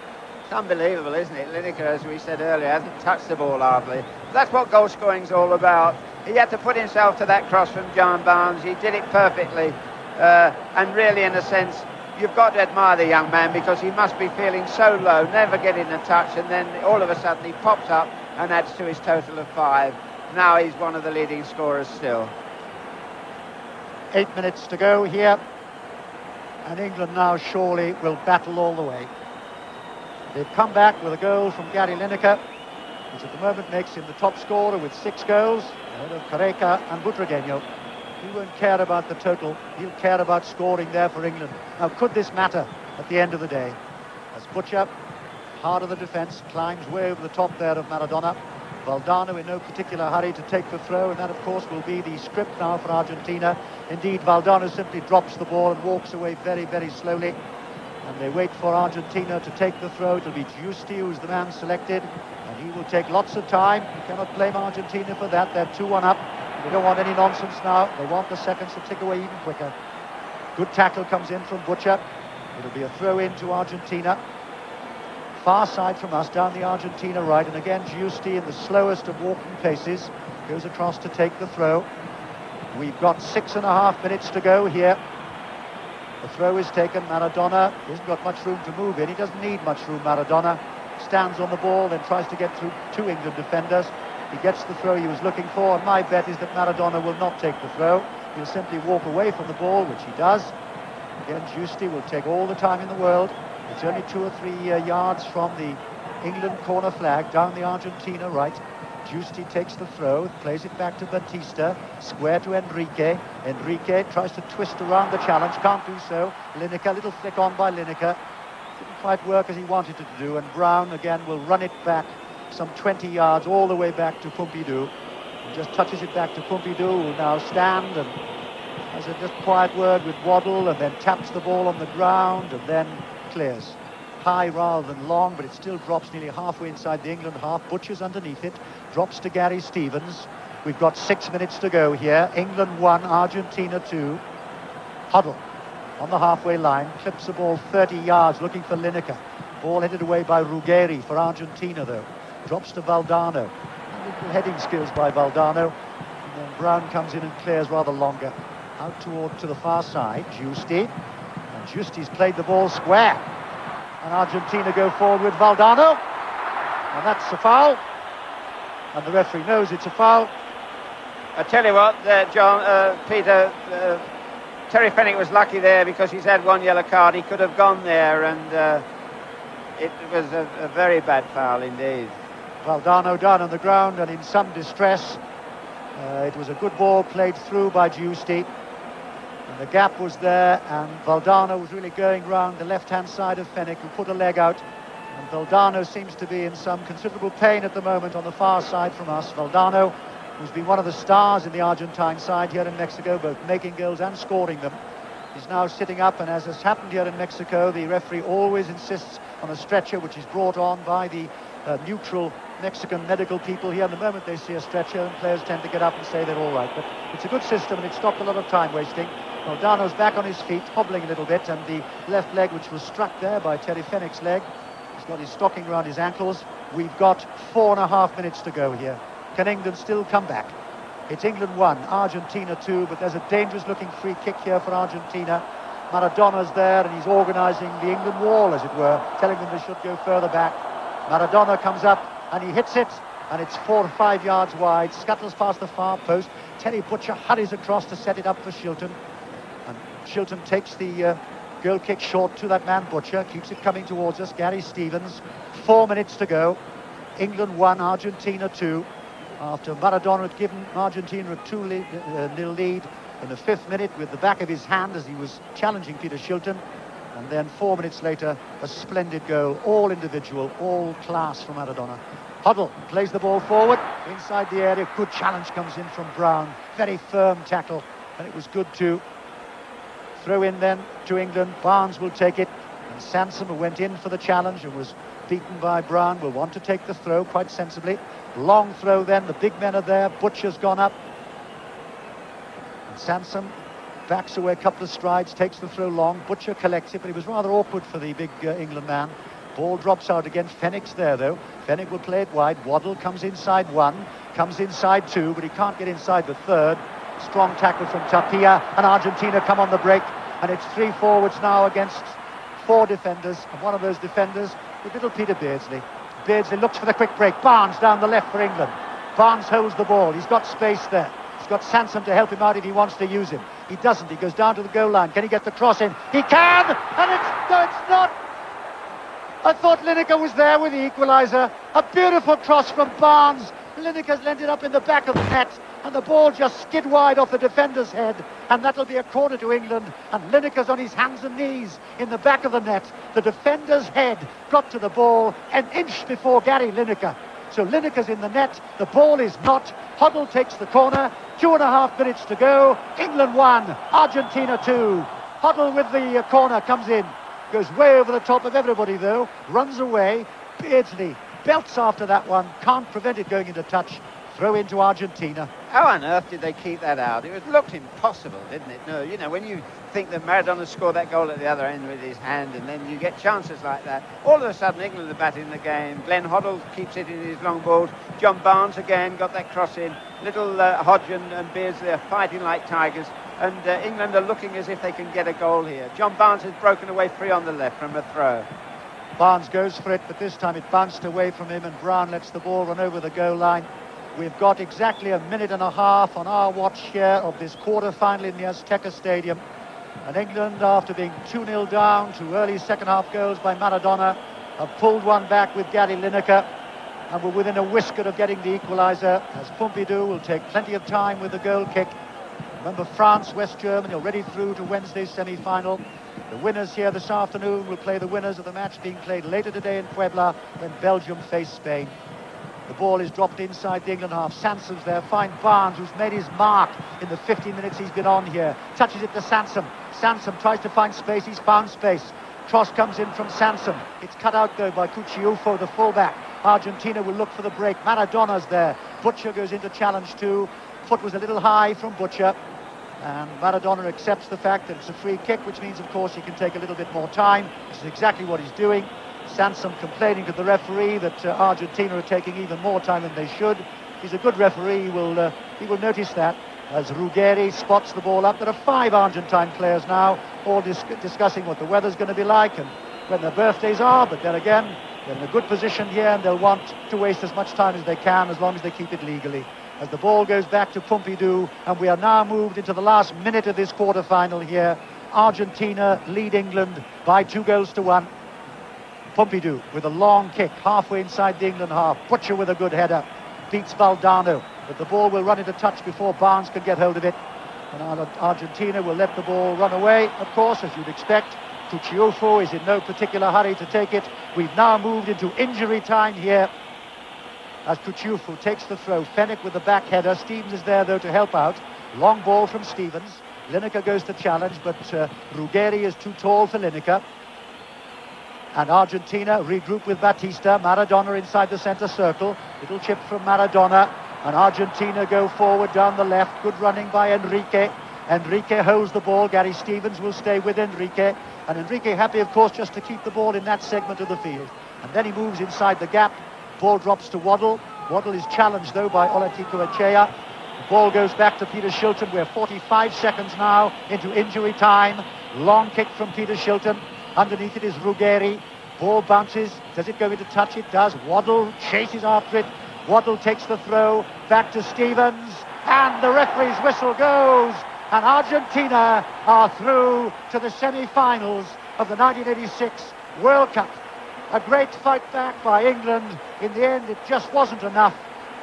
It's unbelievable, isn't it? Lineker, as we said earlier, hasn't touched the ball hardly. That's what goal scoring's all about. He had to put himself to that cross from John Barnes. He did it perfectly. And really, in a sense, you've got to admire the young man, because he must be feeling so low, never getting a touch, and then all of a sudden he pops up and adds to his total of 5. Now he's one of the leading scorers still. 8 minutes to go here, and England now surely will battle all the way. They've come back with a goal from Gary Lineker, which at the moment makes him the top scorer with 6 goals, ahead of Careca and Butragueño. He won't care about the total, he'll care about scoring there for England. Now, could this matter at the end of the day? As Butcher, hard of the defence, climbs way over the top there of Maradona. Valdano in no particular hurry to take the throw, and that, of course, will be the script now for Argentina. Indeed, Valdano simply drops the ball and walks away very, very slowly. And they wait for Argentina to take the throw. It'll be Giusti who's the man selected, and he will take lots of time. You cannot blame Argentina for that. They're 2-1 up. They don't want any nonsense now. They want the seconds to tick away even quicker. Good tackle comes in from Butcher. It'll be a throw in to Argentina. Far side from us, down the Argentina right, and again Giusti in the slowest of walking paces goes across to take the throw. We've got 6.5 minutes to go here. The throw is taken. Maradona hasn't got much room to move in. He doesn't need much room, Maradona. Stands on the ball, then tries to get through 2 England defenders. He gets the throw he was looking for, and my bet is that Maradona will not take the throw. He'll simply walk away from the ball, which he does. Again, Giusti will take all the time in the world. It's only 2 or 3 yards from the England corner flag, down the Argentina right. Giusti takes the throw, plays it back to Batista, square to Enrique. Enrique tries to twist around the challenge, can't do so. Lineker, little flick on by Lineker. Didn't quite work as he wanted it to do, and Brown again will run it back some 20 yards all the way back to Pompidou. He just touches it back to Pompidou, who will now stand and has a just quiet word with Waddle, and then taps the ball on the ground and then clears. High rather than long, but it still drops nearly halfway inside the England half. Butcher's underneath it, drops to Gary Stevens. We've got 6 minutes to go here. England 1, Argentina 2. Huddle on the halfway line, clips the ball 30 yards looking for Lineker. Ball headed away by Ruggeri for Argentina though. Drops to Valdano. Little heading skills by Valdano. And then Brown comes in and clears rather longer. Out to the far side, Giusti. And Giusti's played the ball square. And Argentina go forward with Valdano. And that's a foul. And the referee knows it's a foul. I tell you what, Peter, Terry Fenwick was lucky there, because he's had 1 yellow card. He could have gone there, and it was a very bad foul indeed. Valdano down on the ground and in some distress. It was a good ball played through by Giusti. And the gap was there, and Valdano was really going round the left-hand side of Fenwick, who put a leg out. And Valdano seems to be in some considerable pain at the moment on the far side from us. Valdano, who's been one of the stars in the Argentine side here in Mexico, both making goals and scoring them, is now sitting up, and as has happened here in Mexico, the referee always insists on a stretcher, which is brought on by the neutral Mexican medical people here. And the moment they see a stretcher, and players tend to get up and say they're all right. But it's a good system, and it stopped a lot of time wasting. Valdano's back on his feet, hobbling a little bit, and the left leg, which was struck there by Terry Fenwick's leg, he's got his stocking around his ankles. We've got 4.5 minutes to go here. Can England still come back? It's England 1, Argentina 2, but there's a dangerous-looking free kick here for Argentina. Maradona's there, and he's organising the England wall, as it were, telling them they should go further back. Maradona comes up, and he hits it, and it's 4 or 5 yards wide, scuttles past the far post. Terry Butcher hurries across to set it up for Shilton, and Shilton takes the Goal kick short to that man Butcher, keeps it coming towards us. Gary Stevens, 4 minutes to go. England 1, Argentina 2. After Maradona had given Argentina a 2-0 lead in the 5th minute with the back of his hand as he was challenging Peter Shilton. And then 4 minutes later, a splendid goal, all individual, all class from Maradona. Hoddle plays the ball forward, inside the area, good challenge comes in from Brown. Very firm tackle, and it was good too. Throw in then to England, Barnes will take it, and Sansom, who went in for the challenge and was beaten by Brown, will want to take the throw quite sensibly. Long throw then, the big men are there, Butcher's gone up. And Sansom backs away a couple of strides, takes the throw long, Butcher collects it, but it was rather awkward for the big England man. Ball drops out again, Fenwick's there though. Fenwick will play it wide, Waddle comes inside 1, comes inside 2, but he can't get inside the 3rd. Strong tackle from Tapia, and Argentina come on the break, and it's 3 forwards now against 4 defenders, and one of those defenders is little Peter Beardsley. Beardsley looks for the quick break, Barnes down the left for England. Barnes holds the ball, he's got space there. He's got Sansom to help him out if he wants to use him. He doesn't, he goes down to the goal line. Can he get the cross in? He can, and it's not. I thought Lineker was there with the equaliser. A beautiful cross from Barnes. Lineker's ended up in the back of the net, and the ball just skid wide off the defender's head, and that'll be a corner to England. And Lineker's on his hands and knees in the back of the net. The defender's head got to the ball an inch before Gary Lineker. So Lineker's in the net, the ball is not. Hoddle takes the corner, 2.5 minutes to go. England 1, Argentina 2. Hoddle with the corner comes in, goes way over the top of everybody though, runs away. Beardsley belts after that one, can't prevent it going into touch. Throw into Argentina. How on earth did they keep that out? It looked impossible, didn't it? No, you know, when you think that Maradona scored that goal at the other end with his hand, and then you get chances like that, all of a sudden England are back in the game. Glenn Hoddle keeps hitting his long balls. John Barnes again got that cross in. Little Hodge and Beardsley are fighting like tigers, and England are looking as if they can get a goal here. John Barnes has broken away free on the left from a throw. Barnes goes for it, but this time it bounced away from him, and Brown lets the ball run over the goal line. We've got exactly 1.5 minutes on our watch here of this quarter-final in the Azteca Stadium. And England, after being 2-0 down to early second-half goals by Maradona, have pulled one back with Gary Lineker, and we're within a whisker of getting the equaliser, as Pompidou will take plenty of time with the goal kick. Remember, France, West Germany already through to Wednesday's semi-final. The winners here this afternoon will play the winners of the match being played later today in Puebla when Belgium face Spain. The ball is dropped inside the England half. Sansom's there. Find Barnes, who's made his mark in the 15 minutes he's been on here. Touches it to Sansom. Sansom tries to find space. He's found space. Cross comes in from Sansom. It's cut out though by Cucciufo, the fullback. Argentina will look for the break. Maradona's there. Butcher goes into challenge too. Foot was a little high from Butcher. And Maradona accepts the fact that it's a free kick, which means, of course, he can take a little bit more time, which is exactly what he's doing. Sansom complaining to the referee that Argentina are taking even more time than they should. He's a good referee, he will notice that, as Ruggeri spots the ball up. There are 5 Argentine players now, all discussing what the weather's going to be like and when their birthdays are, but then again, they're in a good position here and they'll want to waste as much time as they can as long as they keep it legally. As the ball goes back to Pompidou, and we are now moved into the last minute of this quarter-final here. Argentina lead England by 2-1. Pompidou with a long kick halfway inside the England half. Butcher with a good header. Beats Valdano, but the ball will run into touch before Barnes can get hold of it. And Argentina will let the ball run away, of course, as you'd expect. Cucciufo is in no particular hurry to take it. We've now moved into injury time here, as Cucciufo takes the throw. Fenwick with the back header. Stevens is there, though, to help out. Long ball from Stevens. Lineker goes to challenge, but Ruggeri is too tall for Lineker. And Argentina regroup with Batista. Maradona inside the centre circle. Little chip from Maradona. And Argentina go forward down the left. Good running by Enrique. Enrique holds the ball. Gary Stevens will stay with Enrique. And Enrique happy, of course, just to keep the ball in that segment of the field. And then he moves inside the gap. Ball drops to Waddle. Waddle is challenged, though, by Olaticoechea. The ball goes back to Peter Shilton. We're 45 seconds now into injury time. Long kick from Peter Shilton. Underneath it is Ruggeri. Ball bounces. Does it go into touch? It does. Waddle chases after it. Waddle takes the throw. Back to Stevens. And the referee's whistle goes. and Argentina are through to the semi-finals of the 1986 World Cup. A great fight back by England. In the end, it just wasn't enough.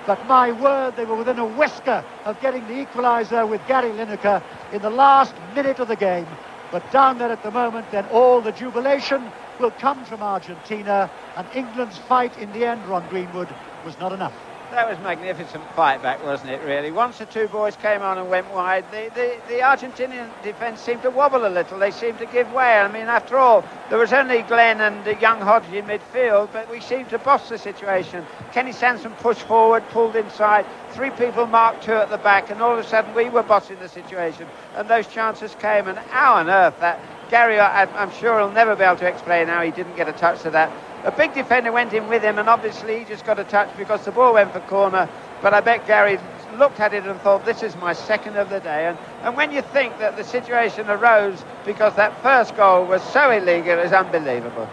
But my word, they were within a whisker of getting the equaliser with Gary Lineker in the last minute of the game. But down there at the moment, then all the jubilation will come from Argentina, and England's fight in the end, Ron Greenwood, was not enough. That was magnificent fight back, wasn't it, really? Once the two boys came on and went wide, the Argentinian defence seemed to wobble a little. They seemed to give way. I mean, after all, there was only Glenn and young Hodge in midfield, but we seemed to boss the situation. Kenny Sansom pushed forward, pulled inside, three people marked two at the back, and all of a sudden we were bossing the situation, and those chances came. And how on earth that Gary, I'm sure he'll never be able to explain how he didn't get a touch to that. A big defender went in with him, and obviously he just got a touch because the ball went for corner. But I bet Gary looked at it and thought, this is my second of the day. And when you think that the situation arose because that first goal was so illegal, it's unbelievable.